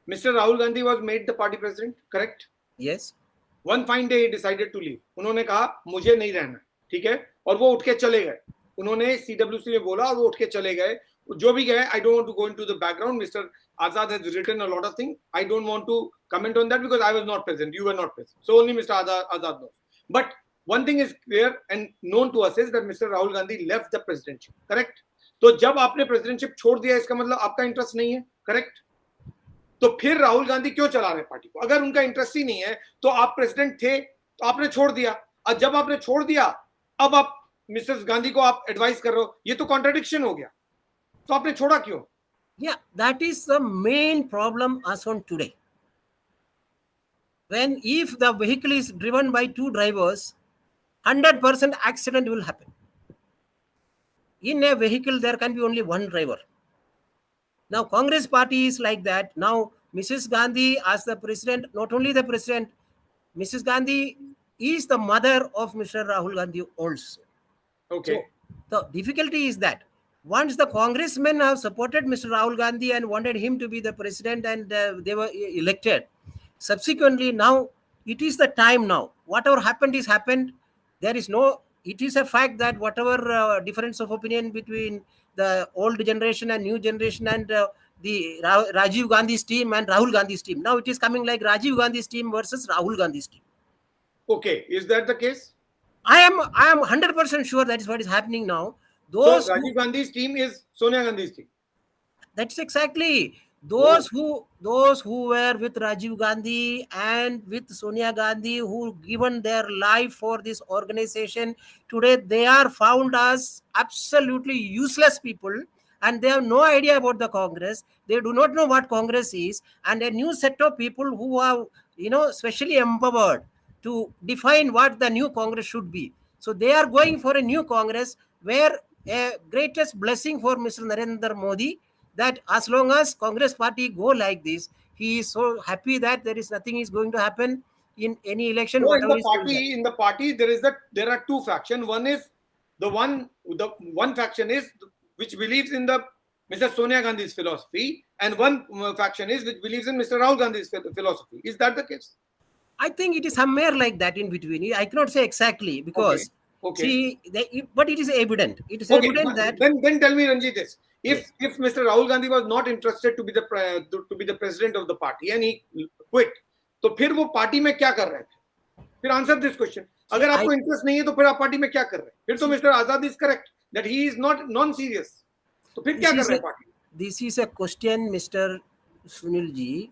Mr. Rahul Gandhi was made the party president, correct? Yes. One fine day he decided to leave. उन्होंने कहा मुझे नहीं रहना, ठीक है? और वो उठ के चले गए. उन्होंने CWC में बोला और वो उठ के चले गए. जो भी गए, I don't want to go into the background. Mr. Azad has written a lot of things. I don't want to comment on that because I was not present. You were not present. So only Mr. Azad knows. But one thing is clear and known to us is that Mr. Rahul Gandhi left the presidency. Correct? तो जब आपने presidentship छोड़ दिया इसका मतलब आपका interest नहीं है, करेक्ट? तो फिर राहुल गांधी क्यों चला रहे पार्टी को? अगर उनका इंटरेस्ट ही नहीं है तो आप प्रेसिडेंट थे तो आपने छोड़ दिया, और जब आपने छोड़ दिया अब आप मिसेस गांधी को आप एडवाइस कर रहे हो, ये तो कॉन्ट्रडिक्शन हो गया. तो आपने छोड़ा क्यों? Yeah, that is the main problem as on today. When if the vehicle is driven by two drivers, 100% accident will happen. In a vehicle, there can be only one driver. Now, Congress party is like that. Now, Mrs. Gandhi as the president, not only the president, Mrs. Gandhi is the mother of Mr. Rahul Gandhi also. Okay. So, the difficulty is that once the congressmen have supported Mr. Rahul Gandhi and wanted him to be the president and they were elected, subsequently now it is the time now. Whatever happened is happened. There is no, it is a fact that whatever difference of opinion between the old generation and new generation and the Rajiv Gandhi's team and Rahul Gandhi's team, now it is coming like Rajiv Gandhi's team versus Rahul Gandhi's team. Okay, is that the case? I am 100% sure that is what is happening now. So Rajiv Gandhi's team is Sonia Gandhi's team. That's exactly those who were with Rajiv Gandhi and with Sonia Gandhi, who given their life for this organization. Today they are found as absolutely useless people, and they have no idea about the Congress. They do not know what Congress is, and a new set of people who are specially empowered to define what the new Congress should be. So they are going for a new Congress where a greatest blessing for Mr. Narendra Modi, that as long as Congress party go like this, he is so happy that there is nothing is going to happen in any election. So in the party there are two factions. One is the one faction is which believes in the Mr. Sonia Gandhi's philosophy, and one faction is which believes in Mr. Rahul Gandhi's philosophy. Is that the case? I think it is somewhere like that in between. I cannot say exactly because see, but it is evident. It is evident that. Then tell me, Ranji, this: if Mr. Rahul Gandhi was not interested to be the president of the party and he quit, तो फिर वो party में क्या कर रहे थे? फिर answer this question. अगर आपको इंटरेस्ट नहीं है तो फिर आप पार्टी में क्या कर रहे हैं? फिर तो Mr. Azad is correct that he is not non-serious. तो फिर क्या कर रहे हैं party? This is a question, Mr. Sunil Ji.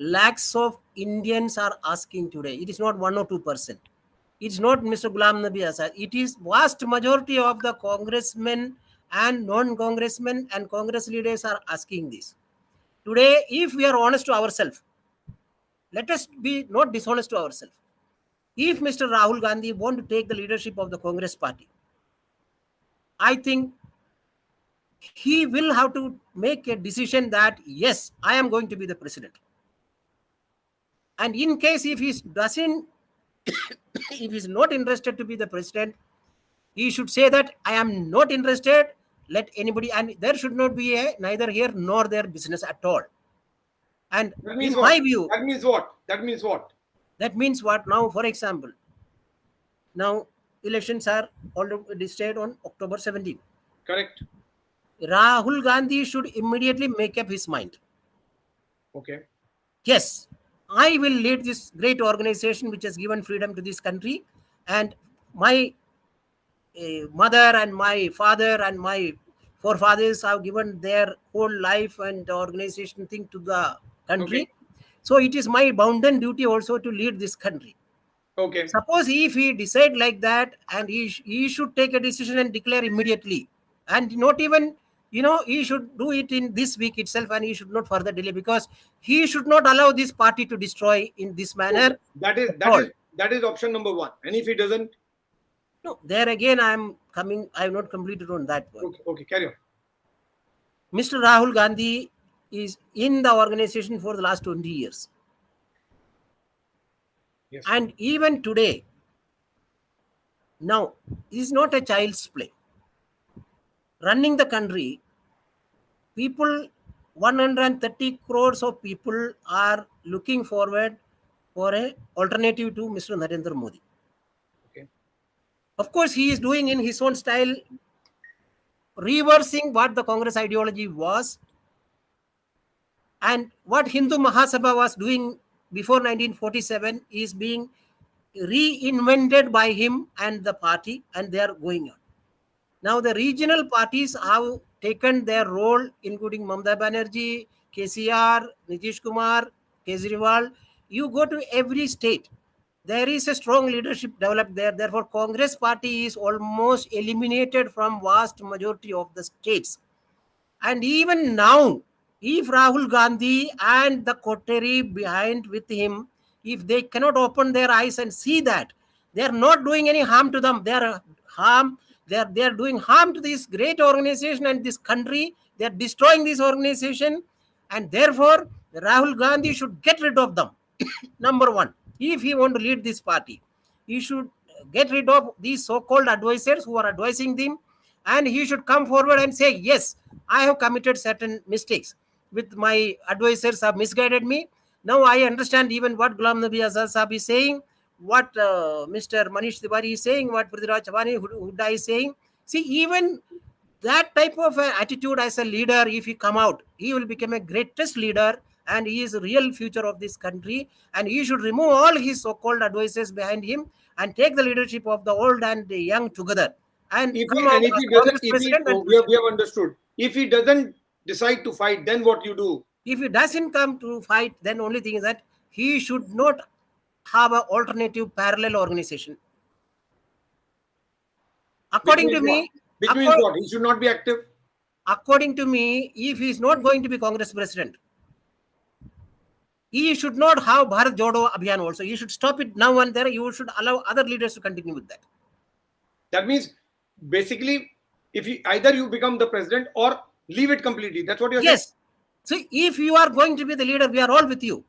Lakhs of Indians are asking today. It is not 1 or 2%. It's not Mr. Ghulam Nabi Azad. It is vast majority of the congressmen and non-congressmen and Congress leaders are asking this. Today, if we are honest to ourselves, let us be not dishonest to ourselves. If Mr. Rahul Gandhi want to take the leadership of the Congress party, I think he will have to make a decision that, yes, I am going to be the president. And in case if he doesn't, if he's not interested to be the president, he should say that I am not interested. Let anybody, and there should not be a neither here nor there business at all. And in my view, that means what? That means what? That means what? Now, for example, now elections are already stayed on October 17. Correct. Rahul Gandhi should immediately make up his mind. Okay. Yes, I will lead this great organization which has given freedom to this country, and my mother and my father and my forefathers have given their whole life and organization thing to the country. Okay. So it is my bounden duty also to lead this country. Okay. Suppose if he decide like that, and he should take a decision and declare immediately, and not even he should do it in this week itself, and he should not further delay, because he should not allow this party to destroy in this manner. Okay. That is option number one. And if he doesn't, no, there again I am coming. I have not completed on that one. Okay, carry on. Mr. Rahul Gandhi is in the organization for the last 20 years. Yes. And even today, now, it is not a child's play. Running the country, people, 130 crores of people are looking forward for a alternative to Mr. Narendra Modi. Okay. Of course, he is doing in his own style, reversing what the Congress ideology was and what Hindu Mahasabha was doing before 1947 is being reinvented by him and the party, and they are going on. Now the regional parties have taken their role, including Mamata Banerjee, KCR, Nitish Kumar, Kejriwal. You go to every state, there is a strong leadership developed there. Therefore, Congress party is almost eliminated from vast majority of the states. And even now, if Rahul Gandhi and the coterie behind with him, if they cannot open their eyes and see that, they are not doing any harm to them. They are doing harm to this great organization and this country. They are destroying this organization, and therefore Rahul Gandhi should get rid of them. Number one, if he want to lead this party, he should get rid of these so-called advisors who are advising them, and he should come forward and say, yes, I have committed certain mistakes with my advisors have misguided me. Now I understand even what Ghulam Nabi Azad Sahab is saying, what Mr. Manish Tiwari is saying, what Prithviraj Chawani Hooda is saying. See, even that type of attitude as a leader, if he come out, he will become a greatest leader, and he is the real future of this country, and he should remove all his so-called advisors behind him and take the leadership of the old and the young together and If come he, out and if as he doesn't, Congress if he, president. And we have understood. If he doesn't decide to fight, then what you do? if he doesn't come to fight, then only thing is that he should not have an alternative parallel organization. According to me, Which means what? He should not be active. According to me, if he is not going to be Congress president, he should not have Bharat Jodo Abhiyan also. You should stop it now and there. You should allow other leaders to continue with that. That means basically, if you either you become the president or leave it completely. That's what you're saying. Yes. So if you are going to be the leader, we are all with you.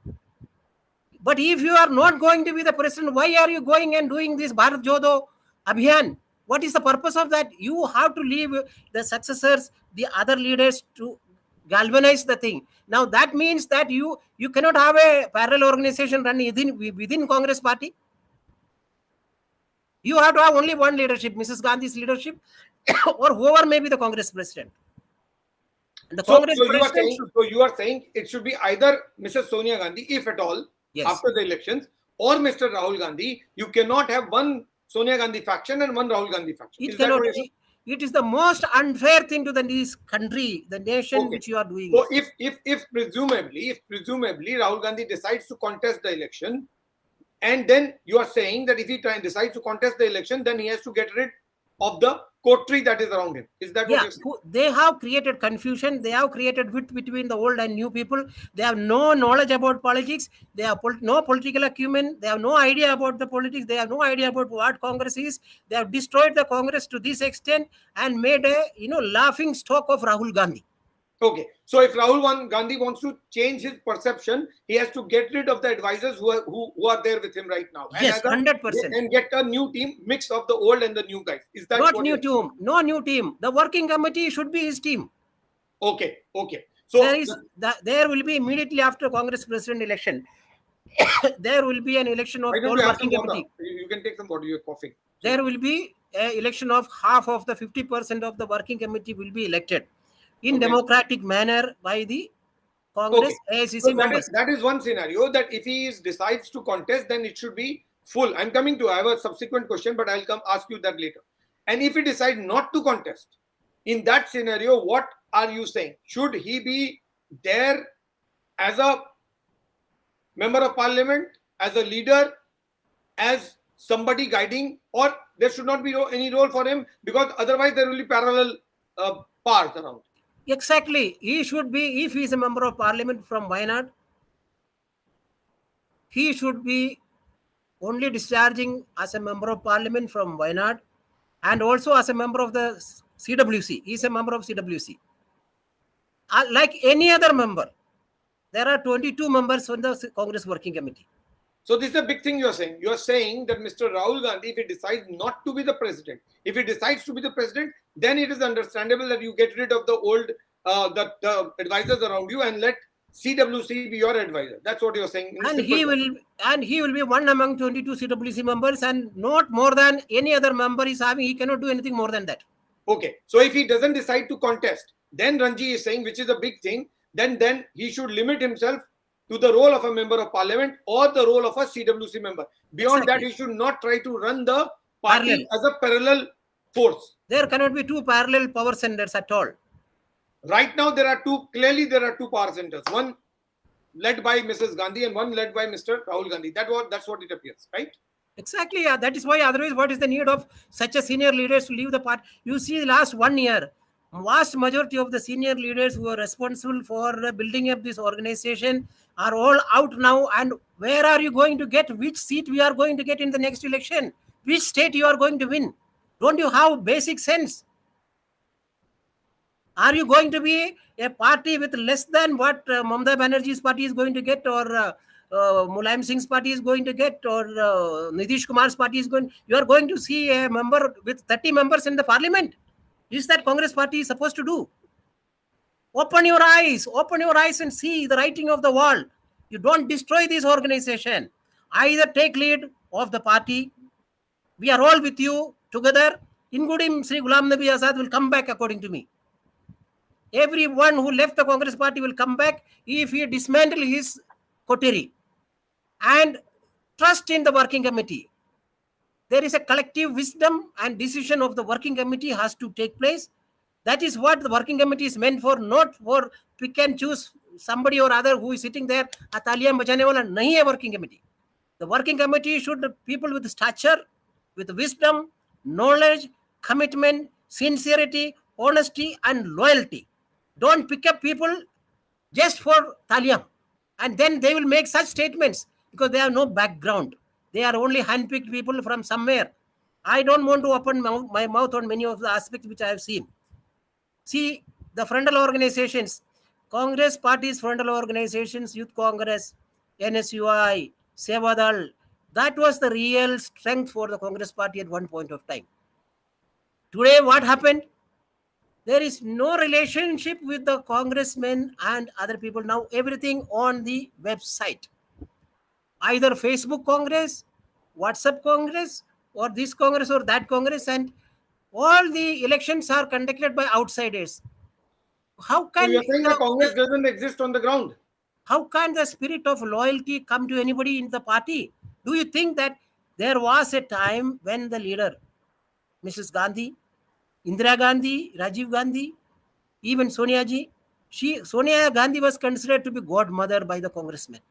But if you are not going to be the president, why are you going and doing this Bharat Jodo Abhiyan? What is the purpose of that? You have to leave the successors, the other leaders to galvanize the thing. Now that means that you cannot have a parallel organization run within Congress party. You have to have only one leadership, Mrs. Gandhi's leadership, or whoever may be the Congress president. The Congress president so you are saying it should be either Mrs. Sonia Gandhi, if at all, yes, after the elections, or Mr. Rahul Gandhi. You cannot have one Sonia Gandhi faction and one Rahul Gandhi faction. It cannot be. It is the most unfair thing to this country, the nation, which you are doing. So if presumably Rahul Gandhi decides to contest the election, and then you are saying that if he decides to contest the election, then he has to get rid of the coterie that is around him. Is that what you're saying? They have created confusion. They have created width between the old and new people. They have no knowledge about politics. They have no political acumen. They have no idea about the politics. They have no idea about what Congress is. They have destroyed the Congress to this extent and made a laughing stock of Rahul Gandhi. Okay, so if Rahul Gandhi wants to change his perception, he has to get rid of the advisors who are there with him right now. And yes, 100%. And get a new team mix of the old and the new guys. Is that not new team? No new team. The working committee should be his team. Okay. So there will be immediately after Congress president election. There will be an election of the working committee. You can take some water. You're coughing. There will be an election of half of the 50% of the working committee will be elected in democratic manner by the Congress AICC members. That is one scenario, that if he decides to contest, then it should be full. I have a subsequent question, but I'll come ask you that later. And if he decides not to contest, in that scenario, what are you saying? Should he be there as a member of parliament, as a leader, as somebody guiding, or there should not be any role for him, because otherwise there will be parallel powers around? Exactly. He should be, if he is a member of parliament from Wayanad, he should be only discharging as a member of parliament from Wayanad, and also as a member of the CWC. He is a member of CWC. like any other member. There are 22 members on the Congress Working Committee. So this is a big thing you are saying. You are saying that Mr. Rahul Gandhi, if he decides not to be the president, if he decides to be the president, then it is understandable that you get rid of the old the advisors around you and let CWC be your advisor. That's what you are saying. And he will be one among 22 CWC members, and not more than any other member is having. He cannot do anything more than that. Okay. So if he doesn't decide to contest, then Ranji is saying, which is a big thing, then he should limit himself to the role of a member of parliament or the role of a CWC member. Beyond that, he should not try to run the party as a parallel force. There cannot be two parallel power centers at all. Right now, there are two power centers. One led by Mrs. Gandhi and one led by Mr. Rahul Gandhi. That's what it appears, right? Exactly. Yeah. That is why otherwise what is the need of such a senior leaders to leave the party? You see, the last 1 year, vast majority of the senior leaders who are responsible for building up this organization are all out now. And where are you going to get? Which seat we are going to get in the next election? Which state you are going to win? Don't you have basic sense? Are you going to be a party with less than what Mamata Banerjee's party is going to get, or Mulayam Singh's party is going to get, or Nitish Kumar's party is going? You are going to see a member with 30 members in the parliament. Is that Congress party supposed to do? Open your eyes and see the writing of the wall. You don't destroy this organization. Either take lead of the party. We are all with you together, including Sri Ghulam Nabi Azad will come back, according to me. Everyone who left the Congress party will come back if he dismantle his coterie and trust in the working committee. There is a collective wisdom and decision of the working committee has to take place. That is what the working committee is meant for, not for pick and choose somebody or other who is sitting there. Ataliam bachane wala nahi hai working committee. The working committee should be people with stature, with wisdom, knowledge, commitment, sincerity, honesty, and loyalty. Don't pick up people just for Taliam. And then they will make such statements because they have no background. They are only handpicked people from somewhere. I don't want to open my mouth on many of the aspects which I have seen. See, the frontal organizations, Congress party's frontal organizations, Youth Congress, NSUI, Sevadal, that was the real strength for the Congress party at one point of time. Today, what happened? There is no relationship with the congressmen and other people. Now, everything on the website. Either Facebook Congress, WhatsApp Congress, or this Congress or that Congress, and all the elections are conducted by outsiders. How can you are saying the Congress doesn't exist on the ground? How can the spirit of loyalty come to anybody in the party? Do you think that there was a time when the leader, Mrs. Gandhi, Indira Gandhi, Rajiv Gandhi, even Sonia Ji, Sonia Gandhi was considered to be godmother by the congressmen.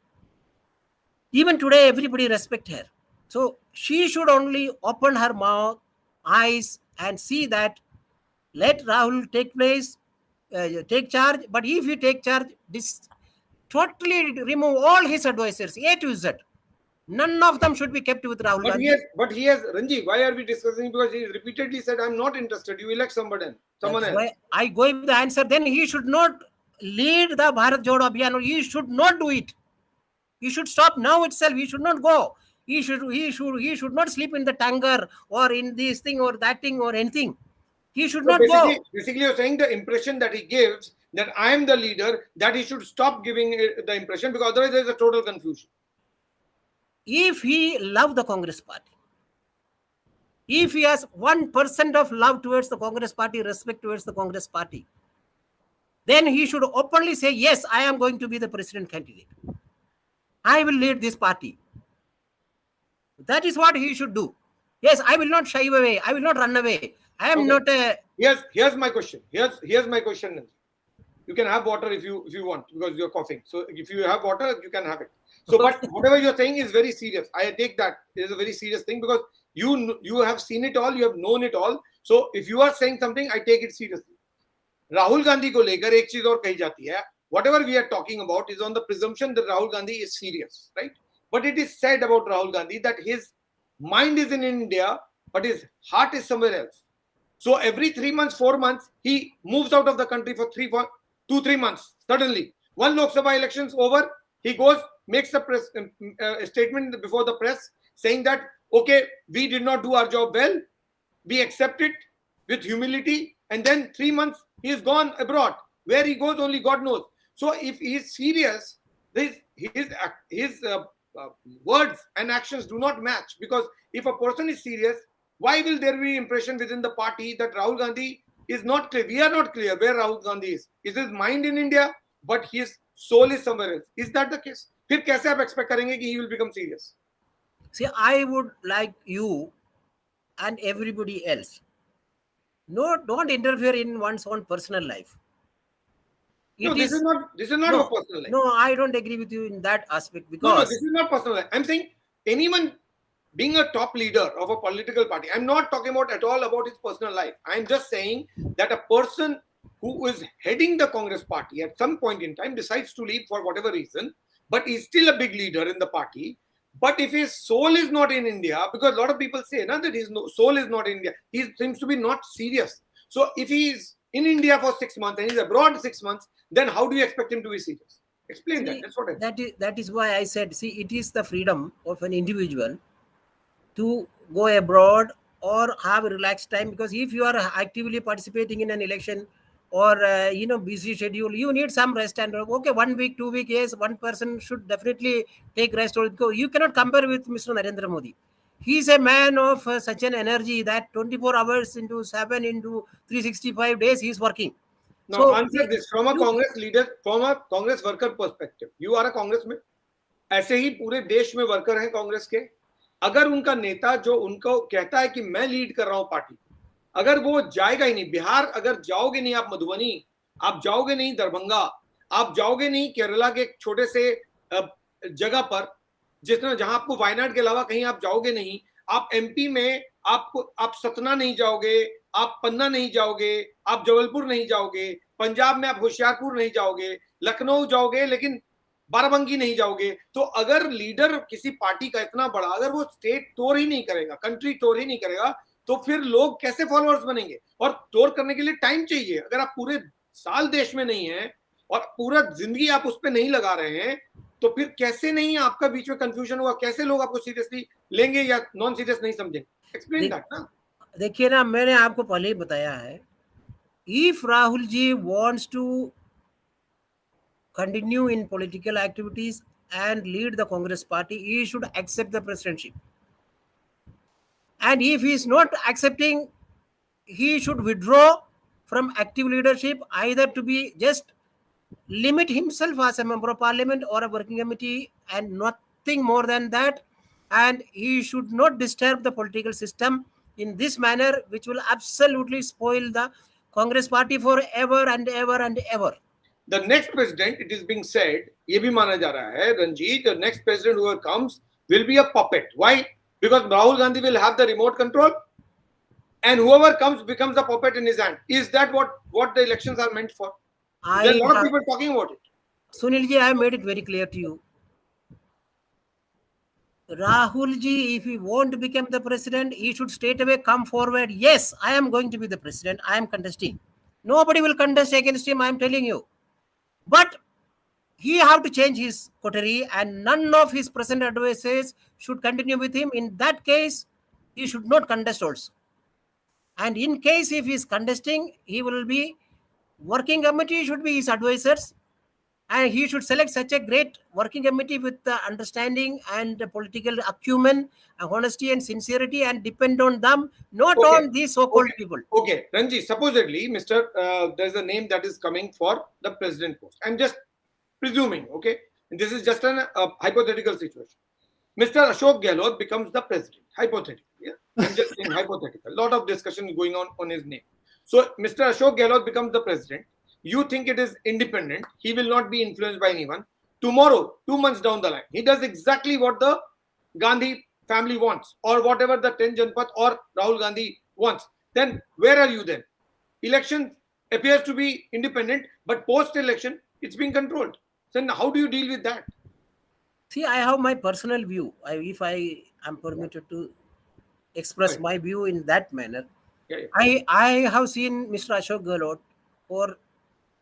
Even today, everybody respect her. So she should only open her mouth, eyes, and see that let Rahul take charge. But if he take charge, totally remove all his advisors, A to Z. None of them should be kept with Rahul Gandhi. But he has, Ranji, why are we discussing? Because he repeatedly said, I'm not interested. You elect someone else. Why I go with the answer. Then he should not lead the Bharat Jodo Abhiyan. He should not do it. He should stop now itself. He should not go. He should not sleep in the tanker or in this thing or that thing or anything. He should not go. Basically, you're saying the impression that he gives that I am the leader, that he should stop giving the impression, because otherwise there is a total confusion. If he loves the Congress party, if he has 1% of love towards the Congress party, respect towards the Congress party, then he should openly say, yes, I am going to be the president candidate. I will lead this party. That is what he should do. Yes, I will not shy away. I will not run away. I am not a... Here's my question. Here's my question. You can have water if you want, because you're coughing. So if you have water, you can have it. So, but whatever you're saying is very serious. I take that. It is a very serious thing because you have seen it all. You have known it all. So if you are saying something, I take it seriously. Rahul Gandhi ko lekar ek cheez aur kahi jati hai. Whatever we are talking about is on the presumption that Rahul Gandhi is serious, right? But it is said about Rahul Gandhi that his mind is in India, but his heart is somewhere else. So every 3 months, 4 months, he moves out of the country for 2-3 months. Suddenly, one Lok Sabha elections over, he goes, makes a press statement before the press saying that, okay, we did not do our job well, we accept it with humility, and then 3 months he is gone abroad. Where he goes, only God knows. So if he is serious, his words and actions do not match, because if a person is serious, why will there be impression within the party that Rahul Gandhi is not clear? We are not clear where Rahul Gandhi is. Is his mind in India, but his soul is somewhere else? Is that the case? फिर कैसे आप expect करेंगे कि he will become serious? See, I would like you and everybody else, don't interfere in one's own personal life. No, this is not no, a personal life. No, I don't agree with you in that aspect, because No, this is not personal life. I'm saying anyone being a top leader of a political party, I'm not talking about at all about his personal life. I'm just saying that a person who is heading the Congress party at some point in time decides to leave for whatever reason, but he's still a big leader in the party. But if his soul is not in India, because a lot of people say that his soul is not in India, he seems to be not serious. So if he's in India for 6 months and he's abroad 6 months, then how do you expect him to be serious? Explain that. That's what that is why I said, see, it is the freedom of an individual to go abroad or have a relaxed time, because if you are actively participating in an election or busy schedule, you need some rest. And okay, 1 week, 2 week, yes, one person should definitely take rest or go. You cannot compare with Mr. Narendra Modi. He is a man of such an energy that 24 hours into 7 into 365 days he is working. Now So answer this from a Congress leader, from a Congress worker perspective. You are a congressman. ऐसे ही पूरे देश में worker हैं कांग्रेस के. अगर उनका नेता जो उनको कहता है कि मैं लीड कर रहा हूं पार्टी, अगर वो जाएगा ही नहीं, बिहार अगर जाओगे नहीं आप मधुबनी, आप जाओगे नहीं दरभंगा, आप जाओगे नहीं केरला के एक छोटे से जगह पर, जिसमें जहां आपको वायनाड के अलावा कहीं आप जाओगे नहीं, आप एमपी में आप सतना नहीं जाओगे, आप पन्ना नहीं जाओगे, आप जबलपुर नहीं जाओगे, पंजाब में आप होशियारपुर नहीं जाओगे, लखनऊ जाओगे लेकिन बाराबंकी नहीं जाओगे. तो अगर लीडर किसी पार्टी का इतना बड़ा, अगर वो स्टेट टूर ही नहीं करेगा, कंट्री टूर ही नहीं करेगा, तो फिर लोग कैसे फॉलोअर्स बनेंगे? और टूर करने के लिए टाइम चाहिए. अगर आप पूरे साल देश में नहीं है और पूरा जिंदगी आप उस पर नहीं लगा रहे हैं, तो फिर कैसे नहीं आपका बीच में कंफ्यूजन हुआ, कैसे लोग आपको सीरियसली लेंगे या नॉन सीरियस नहीं समझेंगे? एक्सप्लेन दैट ना. देखिए ना, मैंने आपको पहले ही बताया है, if Rahul ji wants to continue in political activities and lead the Congress party, he should accept the presidency. And if he is not accepting, he should withdraw from active leadership, either to be just limit himself as a member of parliament or a working committee and nothing more than that. And he should not disturb the political system in this manner, which will absolutely spoil the Congress party forever and ever and ever. The next president, it is being said, ये भी माना जा रहा है, Ranjit, the next president whoever comes will be a puppet. Why? Because Rahul Gandhi will have the remote control, and whoever comes becomes a puppet in his hand. Is that what the elections are meant for? There are a lot of people talking about it. Sunil Ji, I have made it very clear to you. Rahul Ji, if he won't become the president, he should straight away come forward. Yes, I am going to be the president. I am contesting. Nobody will contest against him, I am telling you. But he have to change his coterie, and none of his present advisors should continue with him. In that case, he should not contest also. And in case if he is contesting, he will be working committee should be his advisors, and he should select such a great working committee with the understanding and the political acumen, honesty and sincerity, and depend on them, not on these so-called people. Okay, Ranji, supposedly, there's a name that is coming for the president post. I'm just presuming, okay? And this is just a hypothetical situation. Mr. Ashok Gehlot becomes the president. Hypothetical, yeah? I'm just saying hypothetical. A lot of discussion going on his name. So, Mr. Ashok Gehlot becomes the president. You think it is independent. He will not be influenced by anyone. Tomorrow, 2 months down the line, he does exactly what the Gandhi family wants, or whatever the 10 Janpath or Rahul Gandhi wants. Then where are you then? Election appears to be independent, but post-election, it's being controlled. So how do you deal with that? See, I have my personal view. If I am permitted to express my view in that manner, I have seen Mr. Ashok Gehlot for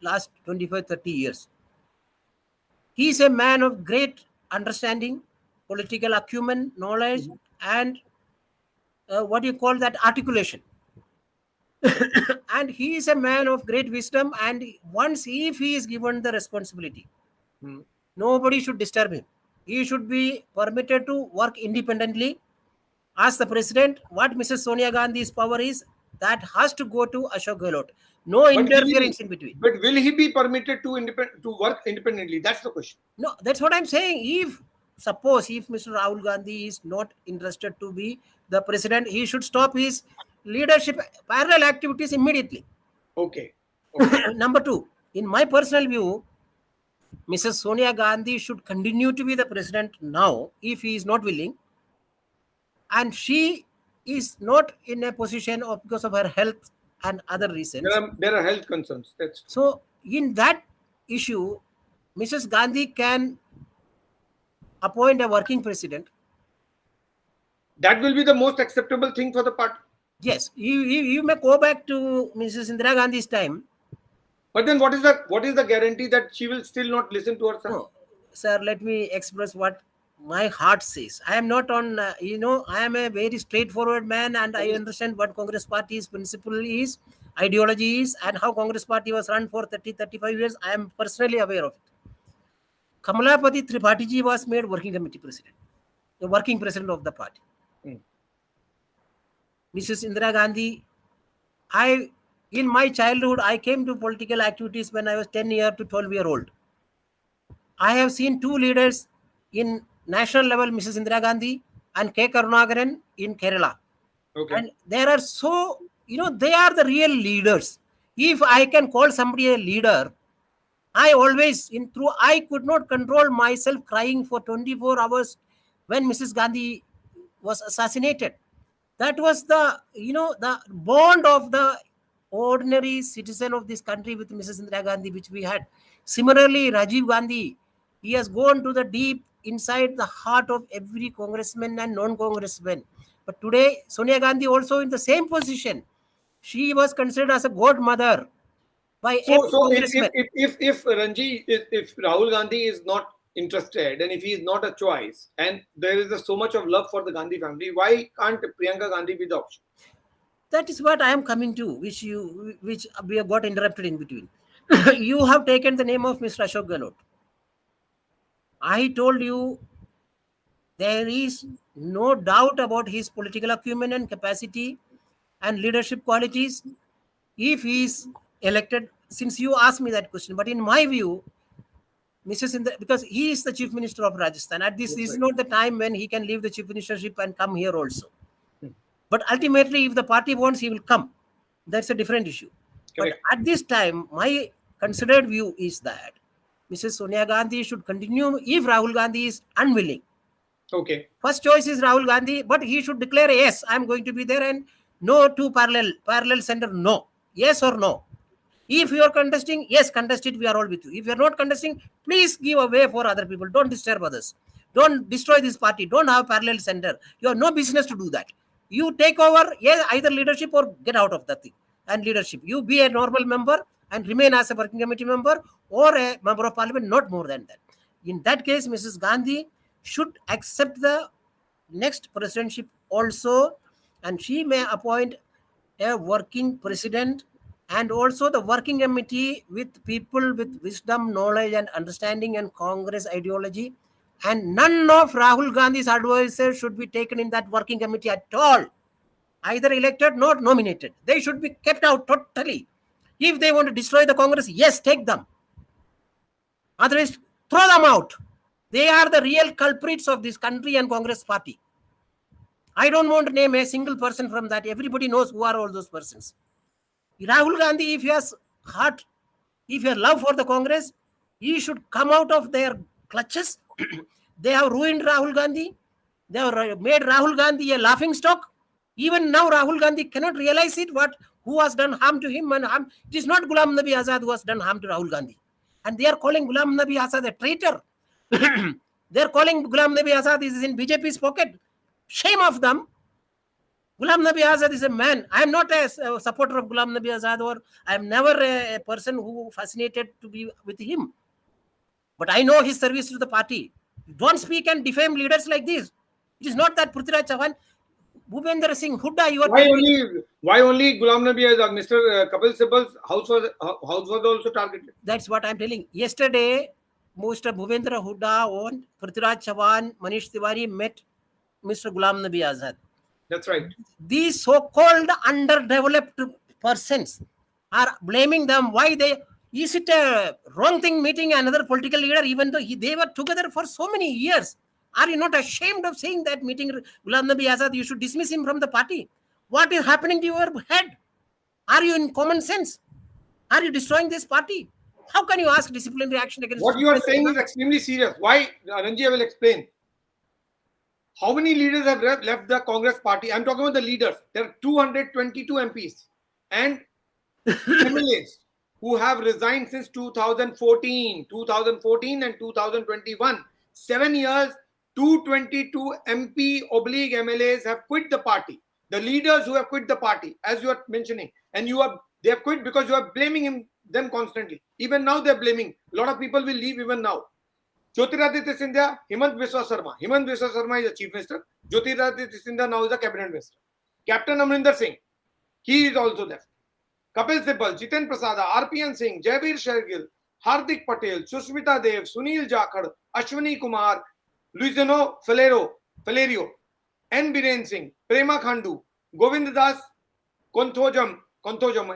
last 25, 30 years. He is a man of great understanding, political acumen, knowledge, and what do you call that, articulation. And he is a man of great wisdom, and once if he is given the responsibility, nobody should disturb him. He should be permitted to work independently. As the president, what Mrs. Sonia Gandhi's power is, that has to go to Ashok Gehlot. No But interference in between. But will he be permitted to work independently? That's the question. No, that's what I'm saying. If Mr. Rahul Gandhi is not interested to be the president, he should stop his leadership parallel activities immediately. Okay. Number two, in my personal view, Mrs. Sonia Gandhi should continue to be the president now if he is not willing, and she is not in a position of, because of her health and other reasons. There are health concerns. So in that issue, Mrs. Gandhi can appoint a working president. That will be the most acceptable thing for the party. Yes, you may go back to Mrs. Indira Gandhi's time. But then what is the guarantee that she will still not listen to her son? No, sir, let me express what my heart says. I am not on, I am a very straightforward man, and I understand what Congress Party's principle is, ideology is, and how Congress Party was run for 30-35 years. I am personally aware of it. Kamalapati Tripathi ji was made working committee president, the working president of the party. Mrs. Indira Gandhi, in my childhood, I came to political activities when I was 10 year to 12 year old. I have seen two leaders in national level, Mrs. Indira Gandhi and K. Karunakaran in Kerala. Okay. And there are they are the real leaders. If I can call somebody a leader, I always, I could not control myself crying for 24 hours when Mrs. Gandhi was assassinated. That was the bond of the ordinary citizen of this country with Mrs. Indira Gandhi, which we had. Similarly, Rajiv Gandhi, he has gone to the deep inside the heart of every congressman and non-congressman. But today, Sonia Gandhi also in the same position. She was considered as a godmother by every congressman. If Rahul Gandhi is not interested, and if he is not a choice, and there is so much of love for the Gandhi family, why can't Priyanka Gandhi be the option? That is what I am coming to, which we have got interrupted in between. You have taken the name of Mr. Ashok Gehlot. I told you there is no doubt about his political acumen and capacity and leadership qualities if he is elected, since you asked me that question. But in my view, because he is the Chief Minister of Rajasthan, at this is not the time when he can leave the Chief Ministership and come here also. But ultimately, if the party wants, he will come. That's a different issue. Correct. But at this time, my considered view is that Mrs. Sonia Gandhi should continue if Rahul Gandhi is unwilling. Okay. First choice is Rahul Gandhi, but he should declare, yes, I am going to be there, and no to parallel center, no. Yes or no. If you are contesting, yes, contest it, we are all with you. If you are not contesting, please give a way for other people. Don't disturb others. Don't destroy this party. Don't have parallel center. You have no business to do that. You take over, either leadership or get out of that thing. And leadership, you be a normal member and remain as a working committee member or a member of parliament, not more than that. In that case, Mrs. Gandhi should accept the next presidency also, and she may appoint a working president and also the working committee with people with wisdom, knowledge and understanding and Congress ideology. And none of Rahul Gandhi's advisors should be taken in that working committee at all. Either elected, not nominated. They should be kept out totally. If they want to destroy the Congress, yes, take them. Otherwise, throw them out. They are the real culprits of this country and Congress party. I don't want to name a single person from that. Everybody knows who are all those persons. Rahul Gandhi, if he has heart, if he has love for the Congress, he should come out of their clutches. They have ruined Rahul Gandhi. They have made Rahul Gandhi a laughing stock. Even now, Rahul Gandhi cannot realize it, who has done harm to him and harm. It is not Ghulam Nabi Azad who has done harm to Rahul Gandhi. And they are calling Ghulam Nabi Azad a traitor. They are calling Ghulam Nabi Azad is in BJP's pocket. Shame of them. Ghulam Nabi Azad is a man. I am not a supporter of Ghulam Nabi Azad, or I am never a person who fascinated to be with him. But I know his service to the party. Don't speak and defame leaders like this. It is not that Prithviraj Chauhan, Bhupendra Singh Hooda, you are Why telling me. only? Why only Ghulam Nabi Azad? Mr. Kapil Sibal's house was also targeted. That's what I'm telling. Yesterday, Mr. Bhupendra Hooda and Prithviraj Chauhan, Manish Tiwari met Mr. Ghulam Nabi Azad. That's right. These so-called underdeveloped persons are blaming them. Why they? Is it a wrong thing meeting another political leader, even though they were together for so many years? Are you not ashamed of saying that meeting Ghulam Nabi Azad, you should dismiss him from the party? What is happening to your head? Are you in common sense? Are you destroying this party? How can you ask disciplinary action against? What you are saying is extremely serious. Why? Ranji, I will explain. How many leaders have left the Congress party? I'm talking about the leaders. There are 222 MPs and MLAs who have resigned since 2014 and 2021. 7 years, 222 MP / MLAs have quit the party. The leaders who have quit the party, as you are mentioning, and they have quit because you are blaming them constantly. Even now they are blaming. A lot of people will leave even now. Jyotiraditya Scindia, Himant Biswa Sarma. Himant Biswa Sarma is a chief minister. Jyotiraditya Scindia now is a cabinet minister. Captain Amrinder Singh, he is also left. Kapil Sibal, Jiten Prasada, RPN Singh, Jaivir Shergill, Hardik Patel, Sushmita Dev, Sunil Jha, Ashwani Kumar, Luciano Valerio, N. Biren Singh, Prema Khandu, Govind Das Konthojam,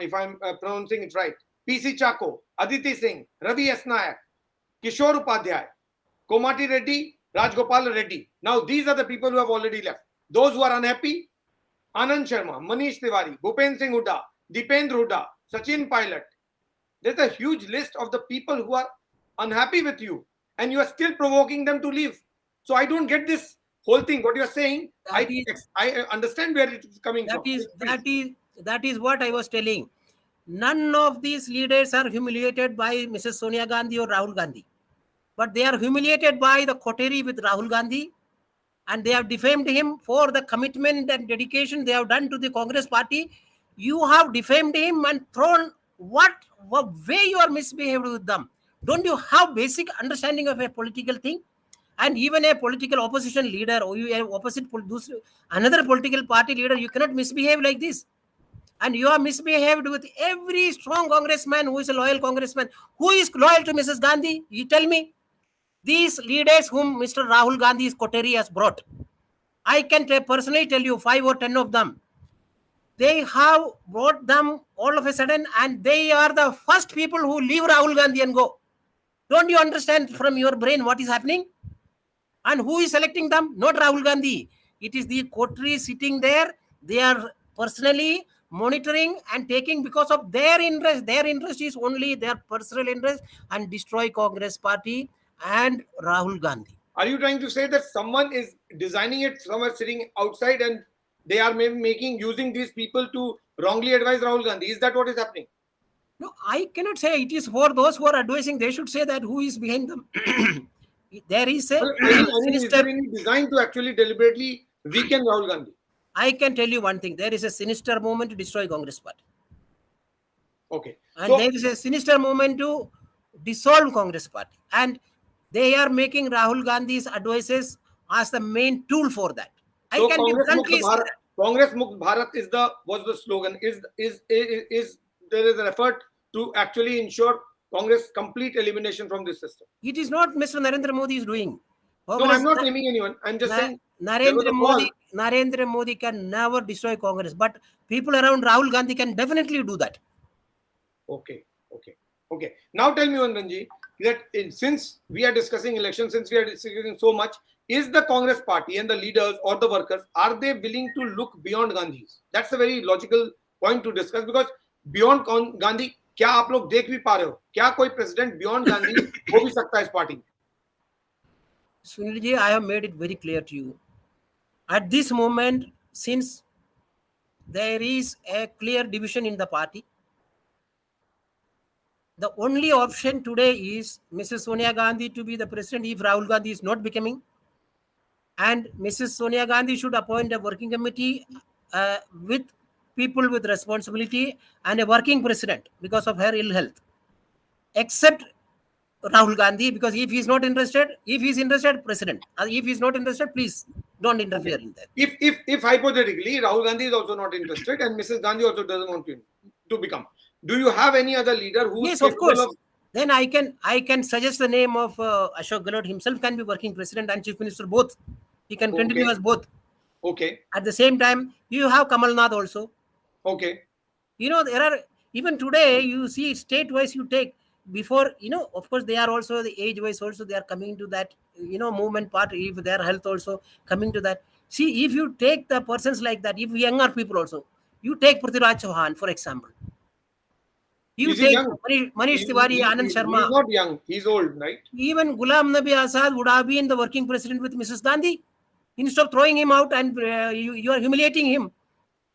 if I'm pronouncing it right, PC Chako, Aditi Singh, Ravi S. Nayak, Kishore Upadhyay, Komati Reddy, Rajgopal Reddy. Now these are the people who have already left. Those who are unhappy, Anand Sharma, Manish Tiwari, Bhupen Singh Hooda, Dipendra Hooda, Sachin Pilot. There's a huge list of the people who are unhappy with you and you are still provoking them to leave. So I don't get this whole thing. What you are saying, I understand where it is coming from. That is what I was telling. None of these leaders are humiliated by Mrs. Sonia Gandhi or Rahul Gandhi. But they are humiliated by the coterie with Rahul Gandhi, and they have defamed him for the commitment and dedication they have done to the Congress party. You have defamed him and thrown what way you are misbehaved with them. Don't you have basic understanding of a political thing? And even a political opposition leader, or you another political party leader, you cannot misbehave like this. And you are misbehaved with every strong congressman who is a loyal congressman. Who is loyal to Mrs. Gandhi? You tell me. These leaders whom Mr. Rahul Gandhi's coterie has brought, I can personally tell you 5 or 10 of them. They have brought them all of a sudden, and they are the first people who leave Rahul Gandhi and go. Don't you understand from your brain what is happening? And who is selecting them? Not Rahul Gandhi. It is the coterie sitting there. They are personally monitoring and taking because of their interest. Their interest is only their personal interest and destroy Congress party and Rahul Gandhi. Are you trying to say that someone is designing it, somewhere sitting outside, and they are maybe using these people to wrongly advise Rahul Gandhi? Is that what is happening? No, I cannot say. It is for those who are advising. They should say that who is behind them. There is a is there any design to actually deliberately weaken Rahul Gandhi? I can tell you one thing. There is a sinister movement to destroy Congress party. Okay. And there is a sinister movement to dissolve Congress party. And they are making Rahul Gandhi's advices as the main tool for that. So Congress Mukt Bharat was the slogan. Is there is an effort to actually ensure Congress complete elimination from this system? It is not Mr. Narendra Modi is doing. No, I'm not naming anyone. I'm just saying Narendra Modi can never destroy Congress, but people around Rahul Gandhi can definitely do that. Okay. Now tell me, Ranji, that since we are discussing elections, since we are discussing so much, is the Congress party and the leaders or the workers, are they willing to look beyond Gandhi's? That's a very logical point to discuss, because beyond Gandhi, क्या आप लोग देख भी पा रहे हो? क्या कोई president beyond Gandhi हो भी सकता है इस पार्टी में? Sunil Ji, I have made it very clear to you. At this moment, since there is a clear division in the party, the only option today is Mrs. Sonia Gandhi to be the president if Rahul Gandhi is not becoming. And Mrs. Sonia Gandhi should appoint a working committee with people with responsibility and a working president because of her ill health. Except Rahul Gandhi, because if he's not interested, if he's interested, president. If he's not interested, please don't interfere in that. If hypothetically Rahul Gandhi is also not interested and Mrs. Gandhi also doesn't want to become, do you have any other leader who's Yes, of capable course. of? Then I can suggest the name of Ashok Gehlot himself can be working president and chief minister both. He can continue as both. Okay. At the same time, you have Kamal Nath also. Okay. There are, even today, you see state-wise, you take before, of course, they are also the age-wise also, they are coming to that, movement part, if their health also coming to that. See, if you take the persons like that, if younger people also, you take Prithviraj Chauhan, for example. You Is he take young? Manish Tiwari, Anand Sharma. He's not young. He's old, right? Even Ghulam Nabi Azad would have been the working president with Mrs. Gandhi. Instead of throwing him out and you are humiliating him.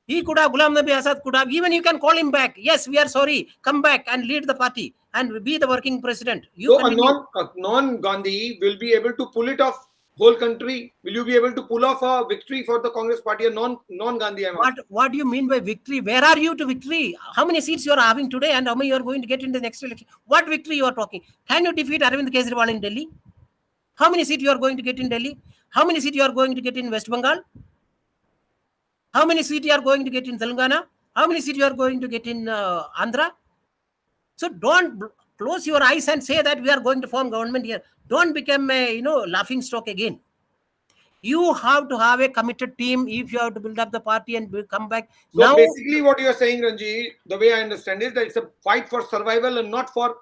He could have, Ghulam Nabi Azad could have, even you can call him back. Yes, we are sorry. Come back and lead the party and be the working president. So a non-Gandhi will be able to pull it off whole country. Will you be able to pull off a victory for the Congress party? A non-Gandhi? What do you mean by victory? Where are you to victory? How many seats you are having today and how many you are going to get in the next election? What victory you are talking? Can you defeat Arvind Kejriwal in Delhi? How many seats you are going to get in Delhi? How many seats you are going to get in West Bengal? How many seats you are going to get in Telangana? How many seats you are going to get in Andhra? So don't close your eyes and say that we are going to form government here. Don't become a laughing stock again. You have to have a committed team if you have to build up the party and come back. So now, basically what you are saying, Ranji, the way I understand is that it's a fight for survival and not for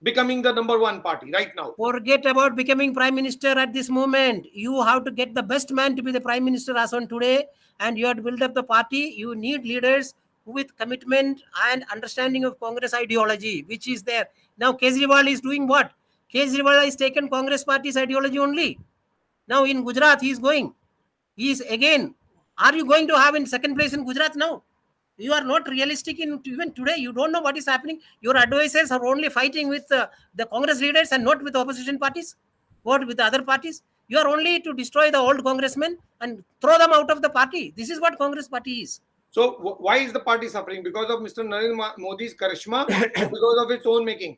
becoming the number one party right now. Forget about becoming prime minister at this moment. You have to get the best man to be the prime minister as on today, and you have to build up the party. You need leaders with commitment and understanding of Congress ideology, which is there. Now Kejriwal is doing what? Kejriwal has taken Congress party's ideology only. Now in Gujarat he is going. He is again. Are you going to have in second place in Gujarat now? You are not realistic in even today. You don't know what is happening. Your advisors are only fighting with the Congress leaders and not with opposition parties. What with the other parties? You are only to destroy the old congressmen and throw them out of the party. This is what Congress party is. So why is the party suffering? Because of Mr. Narendra Modi's charisma or because of its own making?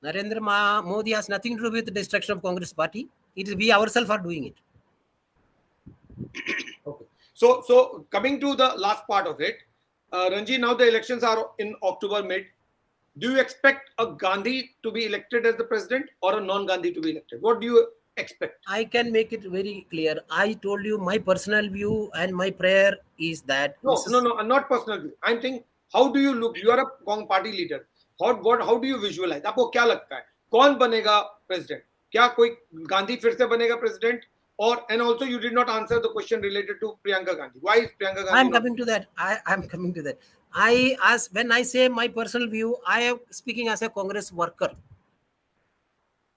Narendra Modi has nothing to do with the destruction of Congress party. It is we ourselves are doing it. Okay. So coming to the last part of it, Ranji, now the elections are in October mid. Do you expect a Gandhi to be elected as the president or a non-Gandhi to be elected? What do you expect? I can make it very clear. I told you my personal view and my prayer is that... No, not personal view. I'm saying, how do you look? You are a party leader. How do you visualize? आपको क्या लगता है? कौन बनेगा president? क्या कोई गांधी फिर से बनेगा president? And also you did not answer the question related to Priyanka Gandhi. Why is Priyanka Gandhi? I'm coming to that. I'm coming to that. When I say my personal view, I am speaking as a Congress worker.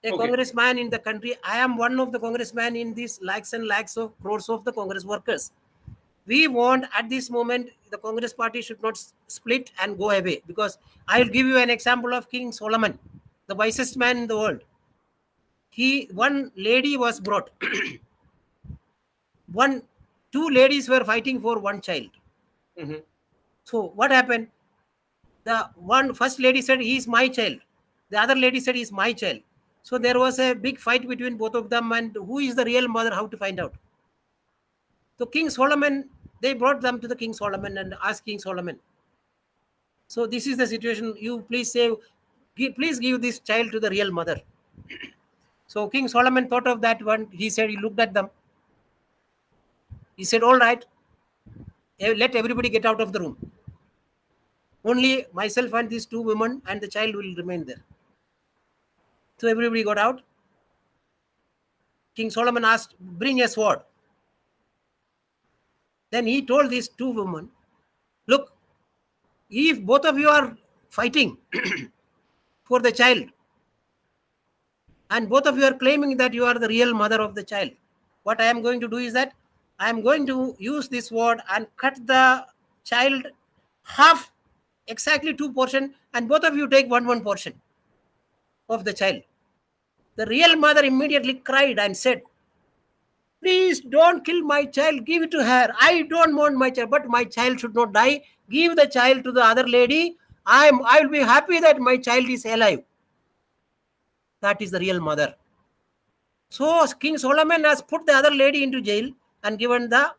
A congressman in the country. I am one of the congressmen in these lakhs and lakhs of crores of the Congress workers. We want at this moment the Congress party should not split and go away, because I will give you an example of King Solomon, the wisest man in the world. One lady was brought. Two ladies were fighting for one child. Mm-hmm. So what happened? The first lady said, he is my child. The other lady said, he is my child. So there was a big fight between both of them, and who is the real mother, how to find out. So King Solomon, they brought them to the King Solomon and asked King Solomon, so this is the situation. You please please give this child to the real mother. So King Solomon thought of that one. He said, he looked at them. He said, all right, let everybody get out of the room. Only myself and these two women and the child will remain there. So everybody got out. King Solomon asked, bring a sword. Then he told these two women, look, if both of you are fighting for the child, and both of you are claiming that you are the real mother of the child, what I am going to do is that I am going to use this sword and cut the child half, exactly 2 portions, and both of you take one portion of the child. The real mother immediately cried and said, Please don't kill my child. Give it to her. I don't want my child, but my child should not die. Give the child to the other lady. I will be happy that my child is alive. That is the real mother. So King Solomon has put the other lady into jail and given the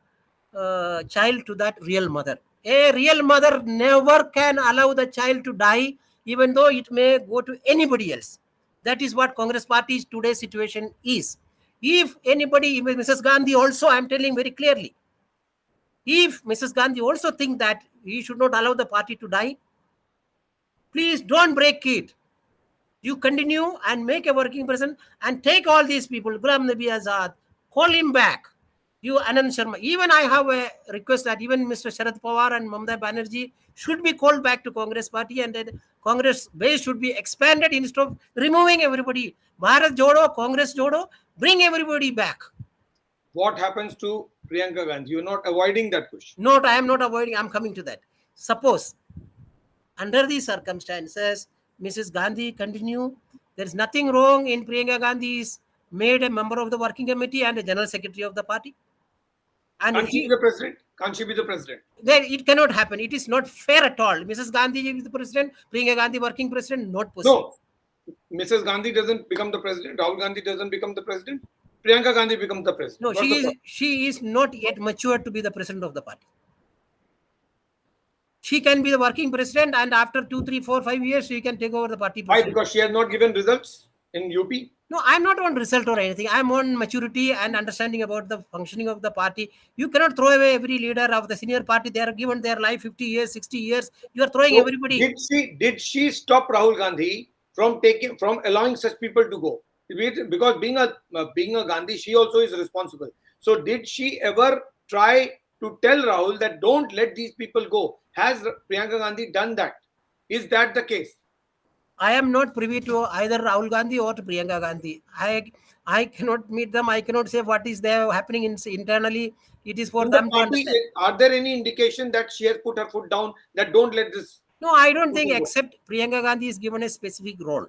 child to that real mother. A real mother never can allow the child to die, even though it may go to anybody else. That is what Congress Party's today's situation is. If anybody, Mrs. Gandhi also, I am telling very clearly, if Mrs. Gandhi also think that we should not allow the party to die, please don't break it. You continue and make a working president and take all these people, Ghulam Nabi Azad, call him back. You, Anand Sharma. Even I have a request that even Mr. Sharad Pawar and Mamata Banerjee should be called back to Congress party, and then Congress base should be expanded instead of removing everybody. Bharat Jodo, Congress Jodo, bring everybody back. What happens to Priyanka Gandhi? You're not avoiding that question. No, I am not avoiding. I'm coming to that. Suppose, under these circumstances, Mrs. Gandhi continue. There is nothing wrong in Priyanka Gandhi is made a member of the working committee and a general secretary of the party. And Can't she be the president? Can't she be the president? Then it cannot happen. It is not fair at all. Mrs. Gandhi is the president, Priyanka Gandhi working president, not possible. No, Mrs. Gandhi doesn't become the president. Rahul Gandhi doesn't become the president. Priyanka Gandhi becomes the president. No, she is not yet mature to be the president of the party. She can be the working president, and after 2, 3, 4, 5 years, she can take over the party. Why? Because she has not given results in UP? No, I'm not on result or anything. I'm on maturity and understanding about the functioning of the party. You cannot throw away every leader of the senior party. They are given their life 50 years, 60 years. You are throwing everybody. Did she stop Rahul Gandhi from allowing such people to go? Because being a Gandhi, she also is responsible. So did she ever try to tell Rahul that don't let these people go? Has Priyanka Gandhi done that? Is that the case? I am not privy to either Rahul Gandhi or to Priyanka Gandhi. I cannot meet them. I cannot say what is there happening internally. It is for them to understand. Are there any indication that she has put her foot down that don't let this? No, I don't think except Priyanka Gandhi is given a specific role.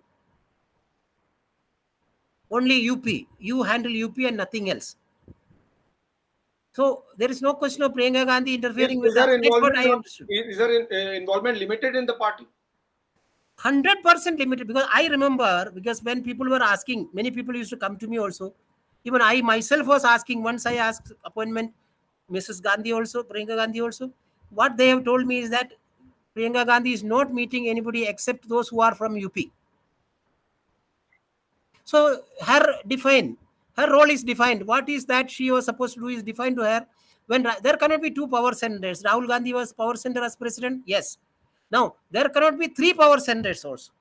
Only UP. You handle UP and nothing else. So there is no question of Priyanka Gandhi interfering with that. That's what I understood. Is her involvement limited in the party? 100% limited, because I remember, because when people were asking, many people used to come to me also. Even I myself was asking, once I asked appointment, Mrs. Gandhi also, Priyanka Gandhi also. What they have told me is that Priyanka Gandhi is not meeting anybody except those who are from UP. So her role is defined. What is that she was supposed to do is defined to her. When there cannot be two power centers. Rahul Gandhi was power center as president. Yes. Now there cannot be three power centers also.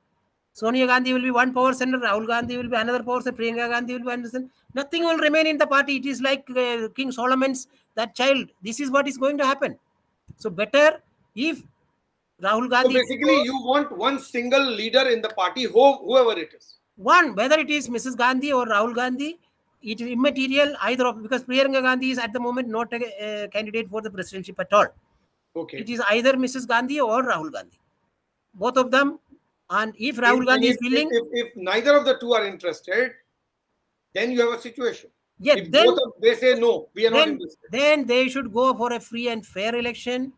Sonia Gandhi will be one power center. Rahul Gandhi will be another power center. Priyanka Gandhi will be another center. Nothing will remain in the party. It is like King Solomon's that child. This is what is going to happen. So better if Rahul Gandhi. So basically, you want one single leader in the party, whoever it is. One, whether it is Mrs. Gandhi or Rahul Gandhi, it is immaterial either of, because Priyanka Gandhi is at the moment not a candidate for the presidency at all. Okay. It is either Mrs. Gandhi or Rahul Gandhi. Both of them. And if Rahul Gandhi is willing... If neither of the two are interested, then you have a situation. Yeah, if both they say no, we are not interested. Then they should go for a free and fair election.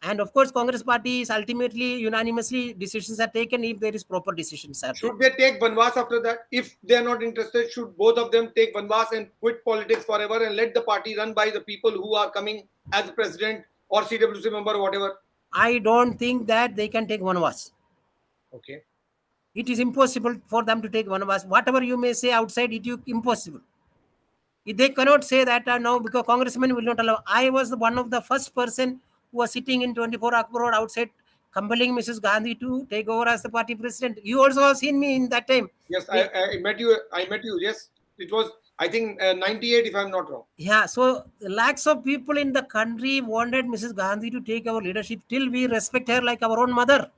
And of course, Congress party is ultimately, unanimously, decisions are taken if there is proper decisions. Should they take Vanvas after that? If they are not interested, should both of them take Vanvas and quit politics forever and let the party run by the people who are coming as president or CWC member or whatever? I don't think that they can take Vanvas. Okay. It is impossible for them to take Vanvas. Whatever you may say outside, it is impossible. They cannot say that now because congressmen will not allow. I was one of the first person who was sitting in 24 Akbar Road outside, compelling Mrs. Gandhi to take over as the party president. You also have seen me in that time. Yes, I met you. Yes, it was, I think, 98, if I'm not wrong. Yeah, so lakhs of people in the country wanted Mrs. Gandhi to take our leadership. Till we respect her like our own mother.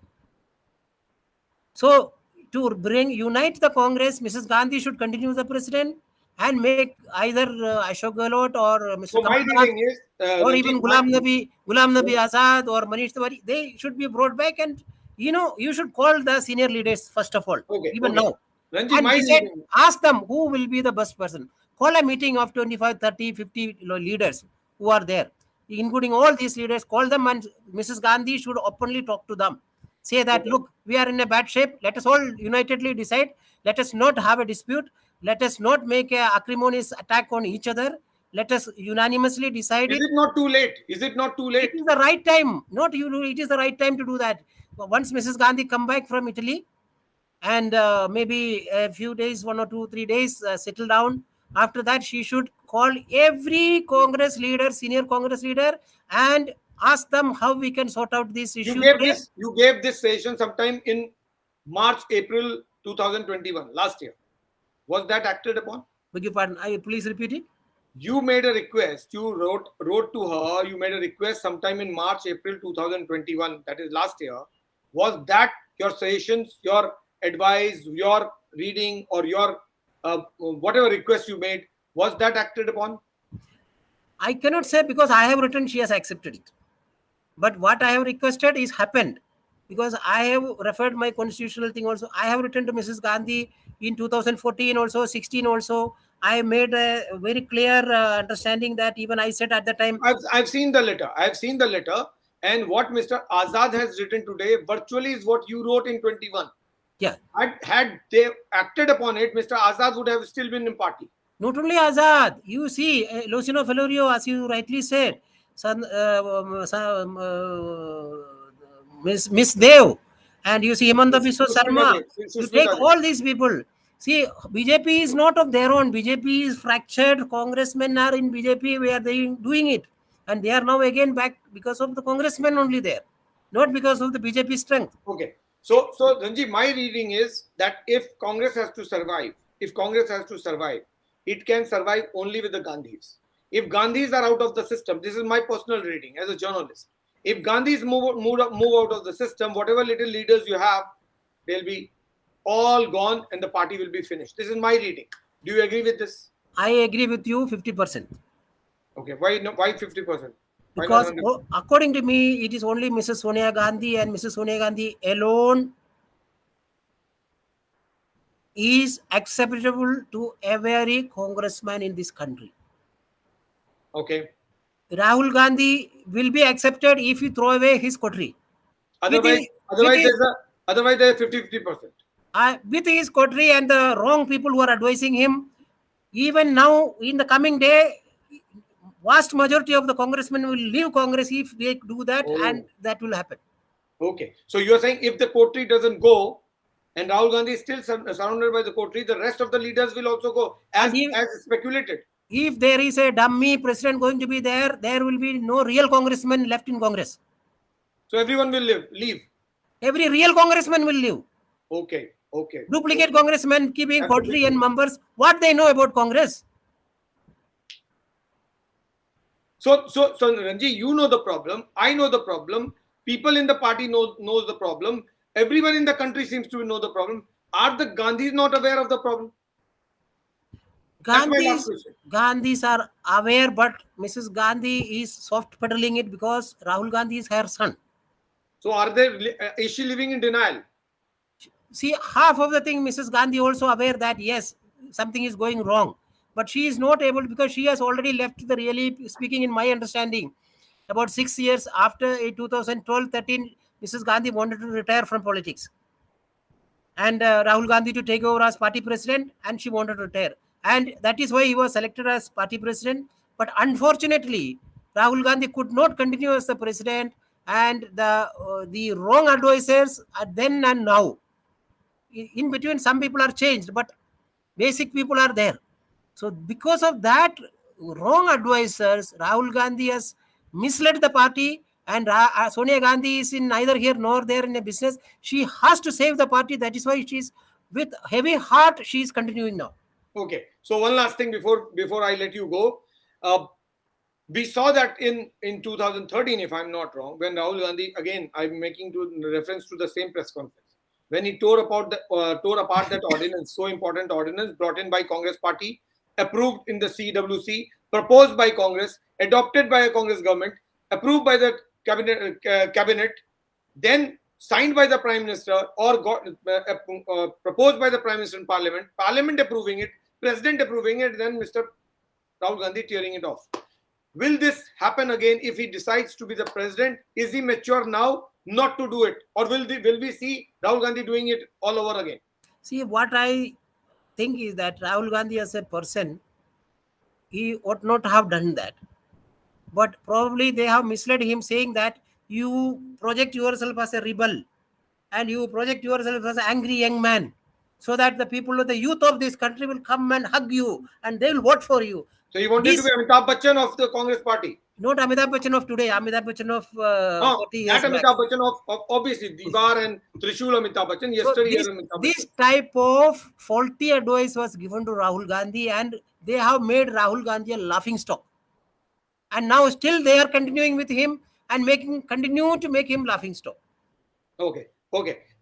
So to unite the Congress, Mrs. Gandhi should continue the president and make either Ashok Gehlot or Mr. So my feeling is, or even Ghulam Nabi Azad or Manish Tiwari, they should be brought back, and you should call the senior leaders first of all. Okay, even now, Ranji, And my decide, reading. ask them who will be the best person. Call a meeting of 25, 30, 50 leaders who are there, including all these leaders. Call them, and Mrs. Gandhi should openly talk to them. Say that, Okay. look, we are in a bad shape. Let us all unitedly decide. Let us not have a dispute. Let us not make a acrimonious attack on each other. Let us unanimously decide Is it. it not too late? Is it not too It late? is the right time. Not you do. It is the right time to do that. Once Mrs. Gandhi come back from Italy, and maybe a few days, 1 or 2, 3 days, settle down. After that, she should call every Congress leader, senior Congress leader, and ask them how we can sort out this issue today. You gave this session sometime in March, April 2021, last year. Was that acted upon? Beg your pardon. Please repeat it. You made a request. You wrote to her. You made a request sometime in March, April 2021. That is last year. Was that your suggestions, your advice, your reading, or your whatever request you made? Was that acted upon? I cannot say because I have written, she has accepted it. But what I have requested is happened, because I have referred my constitutional thing also. I have written to Mrs. Gandhi in 2014 also, 16 also. I made a very clear understanding that even I said at the time. I've seen the letter. I've seen the letter, and what Mr. Azad has written today virtually is what you wrote in 21. Yeah. Had they acted upon it, Mr. Azad would have still been in party. Not only Azad, you see, Lucino Valerio, as you rightly said, Miss Dev, and you see Hemanta Biswa Sarma. You take all these people. See, BJP is not of their own. BJP is fractured. Congressmen are in BJP where they doing it. And they are now again back because of the congressmen only there, not because of the BJP strength. Okay. So Ranji, my reading is that if Congress has to survive, it can survive only with the Gandhis. If Gandhis are out of the system, this is my personal reading as a journalist. If Gandhis move out of the system, whatever little leaders you have, they'll be all gone and the party will be finished. This is my reading. Do you agree with this? I agree with you 50%. Okay. Why 50%? Because according to me, it is only Mrs. Sonia Gandhi and Mrs. Sonia Gandhi alone is acceptable to every congressman in this country. Okay. Rahul Gandhi will be accepted if you throw away his coterie. Otherwise there's 50%. With his coterie and the wrong people who are advising him, even now in the coming day, vast majority of the congressmen will leave Congress if they do that, and that will happen. Okay. So you're saying if the coterie doesn't go, and Rahul Gandhi is still surrounded by the coterie, the rest of the leaders will also go, as speculated. If there is a dummy president going to be there, there will be no real congressman left in Congress. So everyone will leave. Every real congressman will leave. Okay. Duplicate congressmen keeping coterie and members. What they know about Congress? So Ranji, you know the problem. I know the problem. People in the party knows the problem. Everyone in the country seems to know the problem. Are the Gandhis not aware of the problem? Gandhis are aware, but Mrs. Gandhi is soft pedaling it because Rahul Gandhi is her son. So is she living in denial? See, half of the thing, Mrs. Gandhi also aware that yes, something is going wrong. But she is not able, because she has already left the, really speaking in my understanding, about 6 years after 2012-13, Mrs. Gandhi wanted to retire from politics. And Rahul Gandhi to take over as party president, and she wanted to retire. And that is why he was selected as party president. But unfortunately, Rahul Gandhi could not continue as the president, and the wrong advisors then and now. In between, some people are changed, but basic people are there. So because of that wrong advisors, Rahul Gandhi has misled the party, and Sonia Gandhi is in neither here nor there in a business. She has to save the party. That is why she's with heavy heart. She is continuing now. Okay. So one last thing before I let you go. We saw that in 2013, if I'm not wrong, when Rahul Gandhi, again, I'm making reference to the same press conference, when he tore apart that ordinance, so important ordinance brought in by Congress party, approved in the CWC, proposed by Congress, adopted by a Congress government, approved by the cabinet. Then signed by the Prime Minister or proposed by the Prime Minister in Parliament, Parliament approving it, President approving it, then Mr. Rahul Gandhi tearing it off. Will this happen again if he decides to be the president? Is he mature now not to do it? Or will we see Rahul Gandhi doing it all over again? See, what I think is that Rahul Gandhi as a person, he ought not have done that. But probably they have misled him, saying that you project yourself as a rebel and you project yourself as an angry young man, so that the people of the youth of this country will come and hug you and they will vote for you. So he wanted to be Amitabh Bachchan of the Congress party. Not Amitabh Bachchan of today, Amitabh Bachchan of 40 years that Amitabh Bachchan of obviously Digar and Trishul Amitabh Bachchan. Yesterday, so this type of faulty advice was given to Rahul Gandhi, and they have made Rahul Gandhi a laughing stock. And now still they are continuing with him and continue to make him laughing stock. Okay.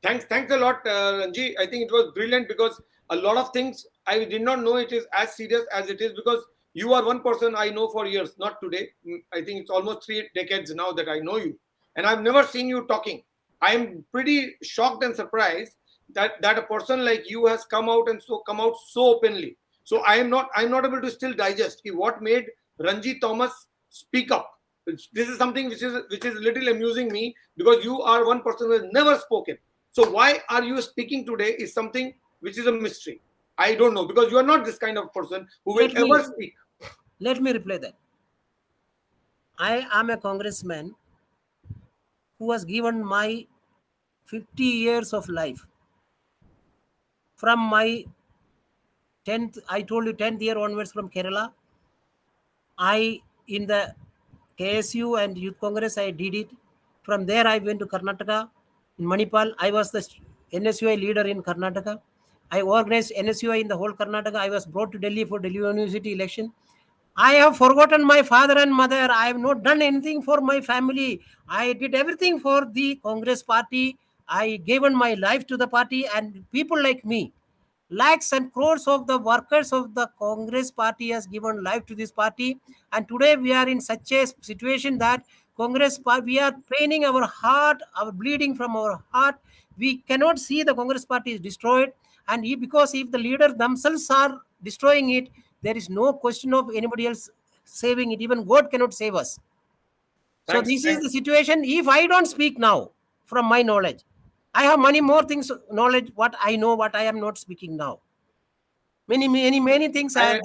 Thanks a lot, Ranji. I think it was brilliant, because a lot of things I did not know it is as serious as it is, because you are one person I know for years, not today. I think it's almost 3 decades now that I know you, and I've never seen you talking. I am pretty shocked and surprised that a person like you has come out so openly. So I'm not able to still digest what made Ranji Thomas speak up. This is something which is a little amusing me, because you are one person who has never spoken. So why are you speaking today is something which is a mystery. I don't know, because you are not this kind of person who will ever speak. Let me reply that. I am a congressman who was given my 50 years of life. From my 10th, I told you 10th year onwards from Kerala, I in the KSU and Youth Congress, I did it. From there, I went to Karnataka. In Manipal, I was the NSUI leader in Karnataka. I organized NSUI in the whole Karnataka. I was brought to Delhi for Delhi University election. I have forgotten my father and mother. I have not done anything for my family. I did everything for the Congress party. I given my life to the party, and people like me, lakhs and crores of the workers of the Congress party has given life to this party. And today we are in such a situation that Congress party, we are paining our heart, our bleeding from our heart. We cannot see the Congress party is destroyed. And because if the leaders themselves are destroying it, there is no question of anybody else saving it. Even God cannot save us. So this is the situation. If I don't speak now, from my knowledge, I have many more things, knowledge, what I know, what I am not speaking now. Many things. I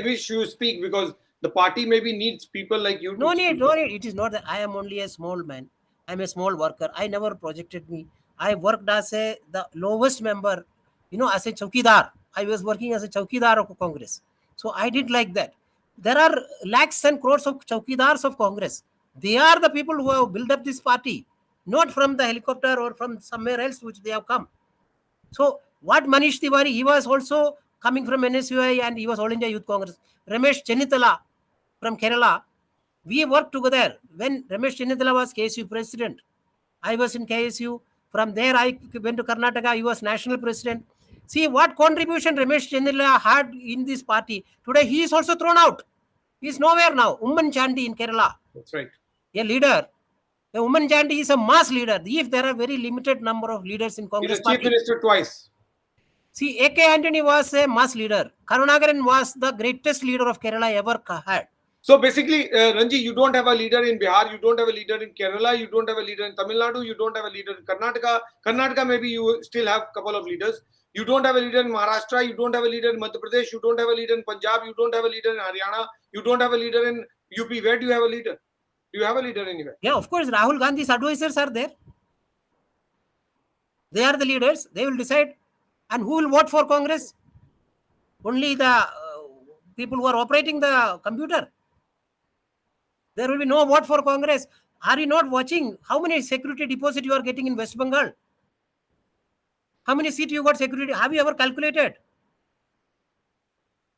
wish you speak, because the party maybe needs people like you. No need. It is not that I am only a small man. I am a small worker. I never projected me. I worked as the lowest member, as a chowkidar. I was working as a chowkidar of Congress. So I did like that. There are lakhs and crores of chowkidars of Congress. They are the people who have built up this party, not from the helicopter or from somewhere else which they have come. So what Manish Tiwari, he was also coming from NSUI and he was All India Youth Congress. Ramesh Chennithala from Kerala, we worked together. When Ramesh Chennithala was KSU president, I was in KSU. From there, I went to Karnataka. He was national president. See what contribution Ramesh Chennithala had in this party. Today, he is also thrown out. He is nowhere now. Umman Chandy in Kerala. That's right. A leader. The Umman Chandy is a mass leader. If there are very limited number of leaders in Congress party. Chief Minister twice. See, A.K. Antony was a mass leader. Karunakaran was the greatest leader of Kerala ever had. So basically, Ranji, you don't have a leader in Bihar, you don't have a leader in Kerala, you don't have a leader in Tamil Nadu, you don't have a leader in Karnataka. Karnataka, maybe you still have a couple of leaders. You don't have a leader in Maharashtra, you don't have a leader in Madhya Pradesh, you don't have a leader in Punjab, you don't have a leader in Haryana, you don't have a leader in UP. Where do you have a leader? Do you have a leader anywhere? Yeah, of course, Rahul Gandhi's advisors are there. They are the leaders. They will decide. And who will vote for Congress? Only the people who are operating the computer. There will be no vote for Congress. Are you not watching how many security deposit you are getting in West Bengal? How many seats you got security? Have you ever calculated?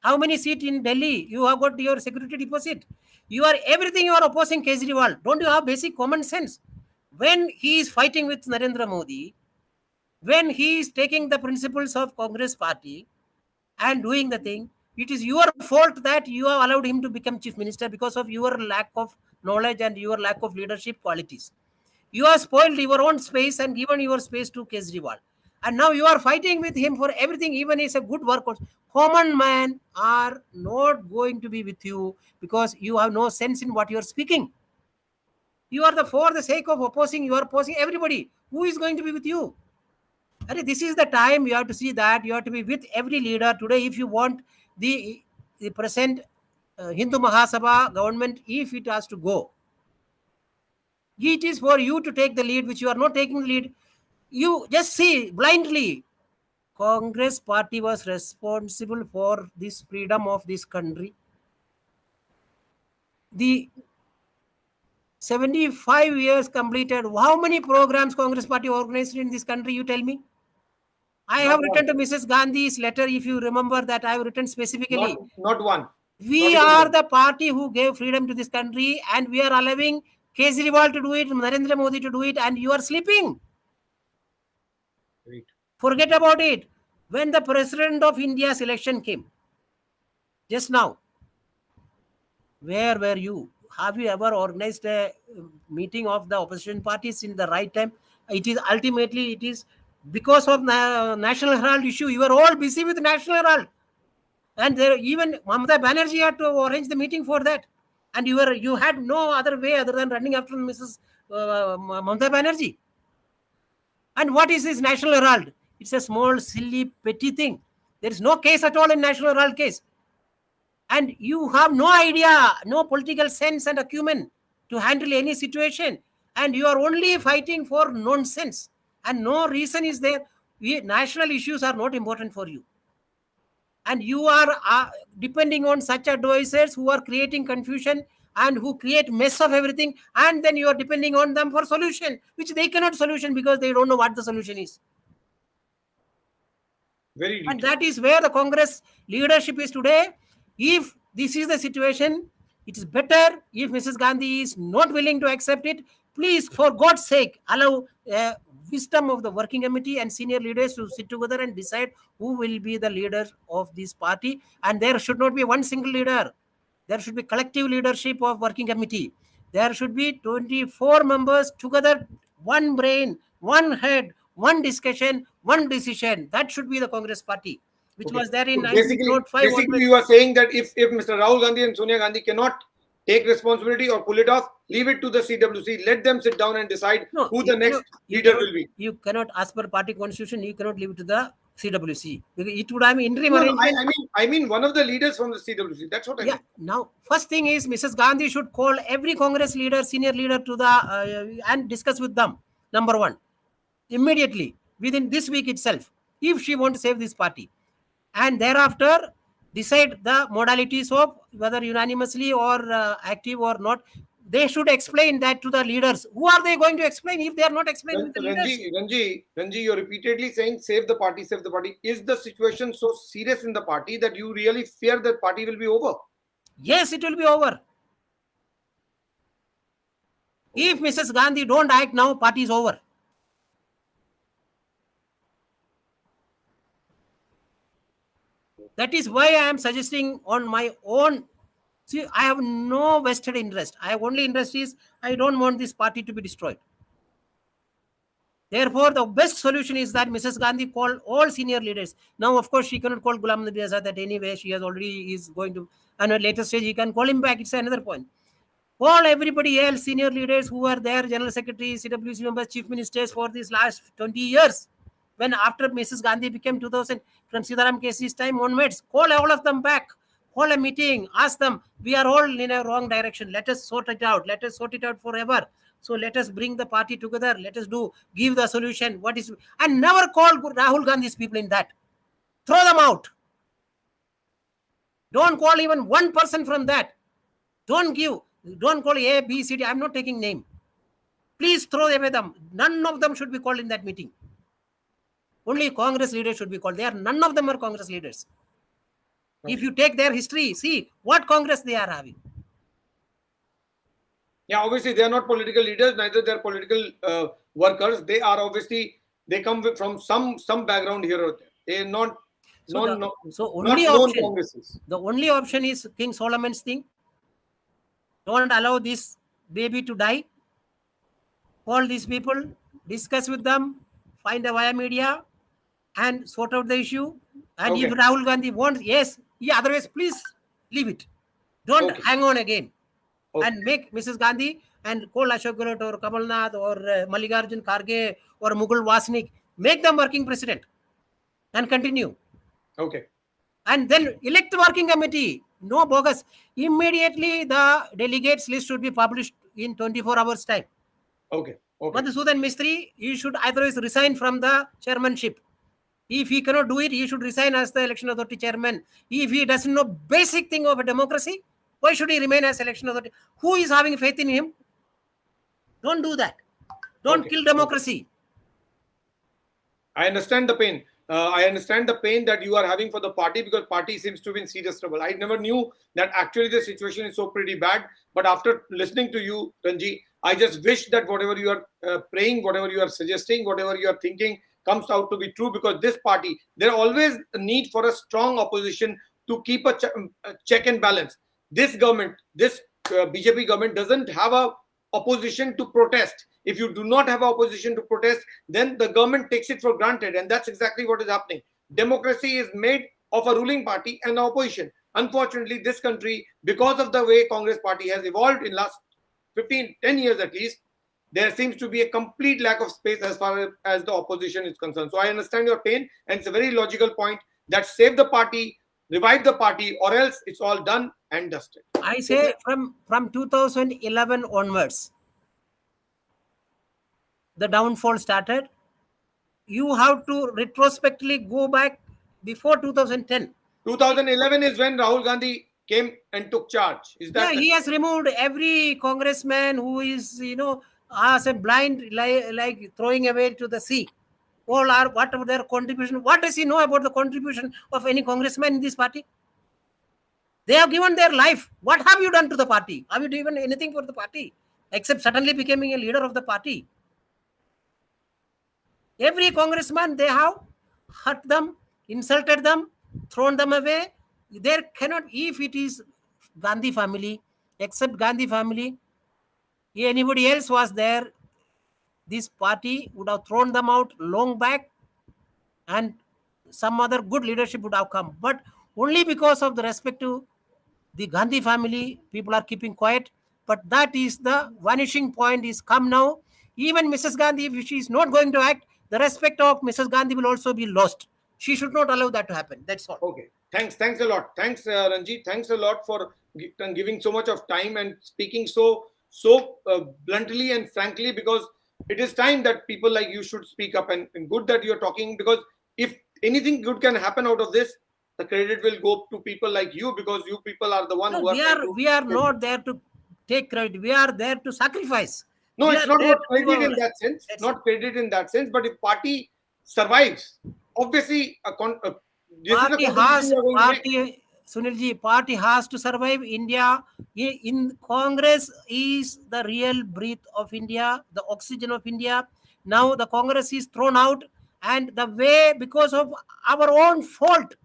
How many seats in Delhi you have got your security deposit? You are everything you are opposing Kejriwal. Don't you have basic common sense? When he is fighting with Narendra Modi, when he is taking the principles of Congress party and doing the thing, it is your fault that you have allowed him to become chief minister because of your lack of knowledge and your lack of leadership qualities. You have spoiled your own space and given your space to Kejriwal. And now you are fighting with him for everything, even if it's a good work. Common man are not going to be with you because you have no sense in what you are speaking. You are for the sake of opposing, you are opposing everybody. Who is going to be with you? This is the time you have to see that you have to be with every leader today if you want the present Hindu Mahasabha government, if it has to go. It is for you to take the lead, which you are not taking the lead. You just see blindly. Congress party was responsible for this freedom of this country. The 75 years completed. How many programs Congress party organized in this country? You tell me. I have written to Mrs. Gandhi's letter, if you remember that I have written specifically. Not one. We are the party who gave freedom to this country, and we are allowing Kejriwal to do it, Narendra Modi to do it, and you are sleeping. Great. Forget about it. When the President of India's election came, just now, where were you? Have you ever organized a meeting of the opposition parties in the right time? It is ultimately, it is because of the National Herald issue. You are all busy with National Herald. And there, even Mamata Banerjee had to arrange the meeting for that. And you had no other way other than running after Mrs. Mamata Banerjee. And what is this National Herald? It's a small, silly, petty thing. There is no case at all in National Herald case. And you have no idea, no political sense and acumen to handle any situation. And you are only fighting for nonsense. And no reason is there. National issues are not important for you. And you are depending on such advisors who are creating confusion and who create mess of everything. And then you are depending on them for solution, which they cannot solution because they don't know what the solution is. Very detailed. And that is where the Congress leadership is today. If this is the situation, it is better if Mrs. Gandhi is not willing to accept it. Please, for God's sake, allow wisdom of the working committee and senior leaders to sit together and decide who will be the leader of this party. And there should not be one single leader. There should be collective leadership of working committee. There should be 24 members together, one brain, one head, one discussion, one decision. That should be the Congress party, which was there in 1905. Basically, you are saying that if Mr. Rahul Gandhi and Sonia Gandhi cannot take responsibility or pull it off, leave it to the CWC. Let them sit down and decide who the next leader will be. You cannot, as per party constitution, you cannot leave it to the CWC. It would have interim arrangement. I mean one of the leaders from the CWC. That's what I mean. Now, first thing is Mrs. Gandhi should call every Congress leader, senior leader to the and discuss with them. Number one, immediately within this week itself, if she wants to save this party, and thereafter decide the modalities of whether unanimously or active or not. They should explain that to the leaders. Who are they going to explain if they are not explaining to the leaders? Ranji, you're repeatedly saying save the party, save the party. Is the situation so serious in the party that you really fear that party will be over? Yes, it will be over. If Mrs. Gandhi don't act now, party is over. That is why I am suggesting on my own. See, I have no vested interest. I have only interest is I don't want this party to be destroyed. Therefore, the best solution is that Mrs. Gandhi call all senior leaders. Now, of course, she cannot call Ghulam Nabi Azad that anyway. She has already is going to, and at a later stage, he can call him back. It's another point. Call everybody else, senior leaders who are there, general secretaries, CWC members, chief ministers for these last 20 years. When after Mrs. Gandhi became 2000, from Sitaram Kesri's time onwards, call all of them back. Call a meeting, ask them, we are all in a wrong direction. Let us sort it out. Let us sort it out forever. So let us bring the party together. Let us give the solution. What is, and never call Rahul Gandhi's people in that. Throw them out. Don't call even one person from that. Don't call A, B, C, D. I'm not taking name. Please throw away them. None of them should be called in that meeting. Only Congress leaders should be called. None of them are Congress leaders. If you take their history, see what Congress they are having. Yeah, obviously they are not political leaders, neither they are political workers. They are obviously, they come from some background here or there. They are not Congresses. The only option is King Solomon's thing. Don't allow this baby to die. Call these people, discuss with them, find a via media, and sort out the issue. And if Okay. Rahul Gandhi wants, yes, yeah, otherwise, please leave it. Don't Okay. hang on again. Okay. And make Mrs. Gandhi and call Ashok Gehlot or Kamal Nath or Mallikarjun Kharge or Mukul Wasnik, make them working president and continue. Okay. And then elect the working committee. No bogus. Immediately the delegates list should be published in 24 hours time. Okay. Okay. Madhusudan Mistry, he should either resign from the chairmanship. If he cannot do it, he should resign as the election authority chairman. If he doesn't know basic thing of a democracy, why should he remain as election authority? Who is having faith in him? Don't do that. Don't Okay. kill democracy. I understand the pain. I understand the pain that you are having for the party, because party seems to be in serious trouble. I never knew that actually the situation is so pretty bad. But after listening to you, Ranji, I just wish that whatever you are praying, whatever you are suggesting, whatever you are thinking comes out to be true, because this party, there always a need for a strong opposition to keep a check and balance. This government, this BJP government doesn't have a opposition to protest. If you do not have opposition to protest, then the government takes it for granted, and that's exactly what is happening. Democracy is made of a ruling party and opposition. Unfortunately, this country, because of the way Congress party has evolved in last 10 years at least, there seems to be a complete lack of space as far as the opposition is concerned. So I understand your pain, and it's a very logical point that save the party, revive the party, or else it's all done and dusted. I say from 2011 onwards, the downfall started. You have to retrospectively go back before 2010. 2011 is when Rahul Gandhi came and took charge. Is that? Yeah, he has removed every congressman who is, as a blind, like throwing away to the sea. All are whatever their contribution. What does he know about the contribution of any congressman in this party? They have given their life. What have you done to the party? Have you done anything for the party except suddenly becoming a leader of the party? Every congressman, they have hurt them, insulted them, thrown them away. There cannot, if it is Gandhi family, except Gandhi family, if anybody else was there, this party would have thrown them out long back, and some other good leadership would have come. But only because of the respect to the Gandhi family, people are keeping quiet. But that is the vanishing point is come now. Even Mrs. Gandhi, if she is not going to act, the respect of Mrs. Gandhi will also be lost. She should not allow that to happen. That's all. Okay. Thanks a lot. Thanks, Ranji. Thanks a lot for giving so much of time and speaking so bluntly and frankly, because it is time that people like you should speak up, and good that you're talking, because if anything good can happen out of this, the credit will go to people like you, because you people are the one who are. We are not there to take credit. We are there to sacrifice. No, we it's not credit in that sense. That's not credit in that sense. But if party survives, obviously Sunilji, party has to survive. India in Congress is the real breath of India, the oxygen of India. Now the Congress is thrown out, and the way, because of our own fault,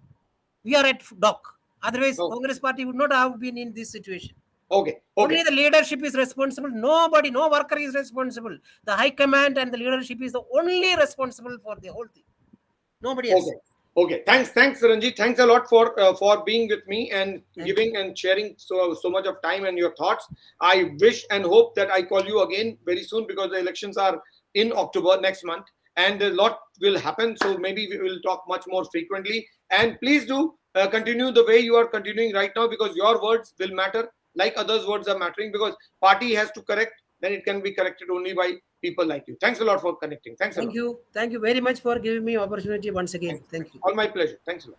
we are at dock. Otherwise, Congress party would not have been in this situation. Okay. Only the leadership is responsible. Nobody, no worker is responsible. The high command and the leadership is the only responsible for the whole thing. Nobody else. Okay. Thanks, Ranjit. Thanks a lot for being with me and giving and sharing so much of time and your thoughts. I wish and hope that I call you again very soon, because the elections are in October next month, and a lot will happen. So maybe we will talk much more frequently. And please do continue the way you are continuing right now, because your words will matter like others' words are mattering, because party has to correct, then it can be corrected only by people like you. Thanks a lot for connecting. Thank you. Thank you very much for giving me opportunity once again. Thank you. All my pleasure. Thanks a lot.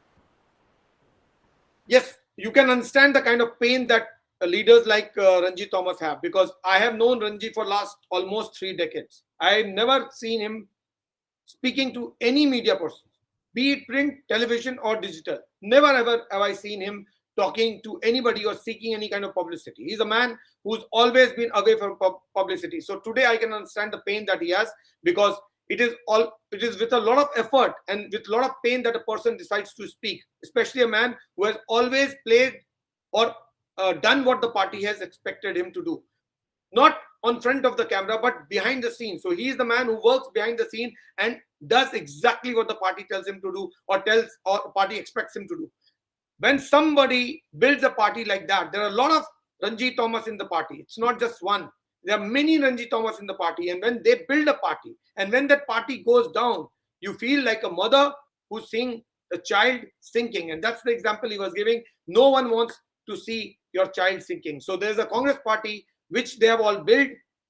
Yes, you can understand the kind of pain that leaders like Ranji Thomas have, because I have known Ranji for last almost 3 decades. I've never seen him speaking to any media person, be it print, television, or digital. Never ever have I seen him talking to anybody or seeking any kind of publicity. He's a man who's always been away from publicity. So today I can understand the pain that he has, because it is with a lot of effort and with a lot of pain that a person decides to speak, especially a man who has always played or done what the party has expected him to do. Not on front of the camera, but behind the scenes. So he is the man who works behind the scene and does exactly what the party tells him to do, or party expects him to do. When somebody builds a party like that, there are a lot of Ranji Thomas in the party. It's not just one. There are many Ranji Thomas in the party. And when they build a party, and when that party goes down, you feel like a mother who's seeing the child sinking. And that's the example he was giving. No one wants to see your child sinking. So there's a Congress party which they have all built.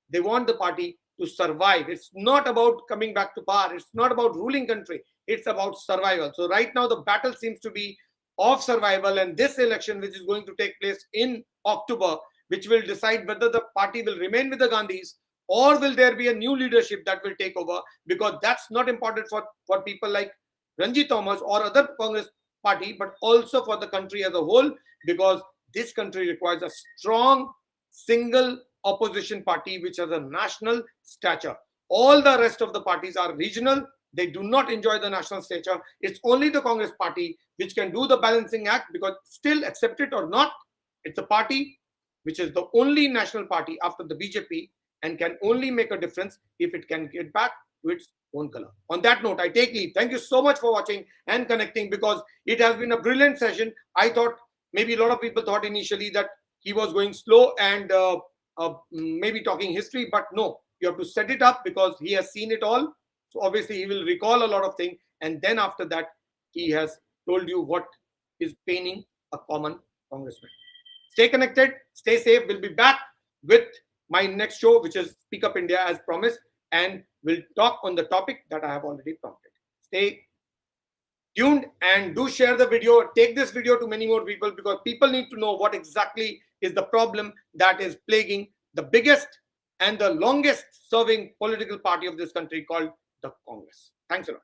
They want the party to survive. It's not about coming back to power. It's not about ruling country. It's about survival. So right now the battle seems to be of survival, and this election, which is going to take place in October, which will decide whether the party will remain with the Gandhis or will there be a new leadership that will take over, because that's not important for people like Ranji Thomas or other Congress party, but also for the country as a whole, because this country requires a strong single opposition party which has a national stature. All the rest of the parties are regional. They do not enjoy the national stature. It's only the Congress party which can do the balancing act, because still, accept it or not, it's a party which is the only national party after the BJP and can only make a difference if it can get back to its own color. On that note, I take leave. Thank you so much for watching and connecting, because it has been a brilliant session. I thought, maybe a lot of people thought initially that he was going slow and maybe talking history, but no, you have to set it up because he has seen it all. So obviously he will recall a lot of things, and then after that he has told you what is paining a common congressman. Stay connected, stay safe. We'll be back with my next show, which is Speak Up India as promised, and we'll talk on the topic that I have already prompted. Stay tuned and do share the video. Take this video to many more people, because people need to know what exactly is the problem that is plaguing the biggest and the longest serving political party of this country, called the Congress. Thanks a lot.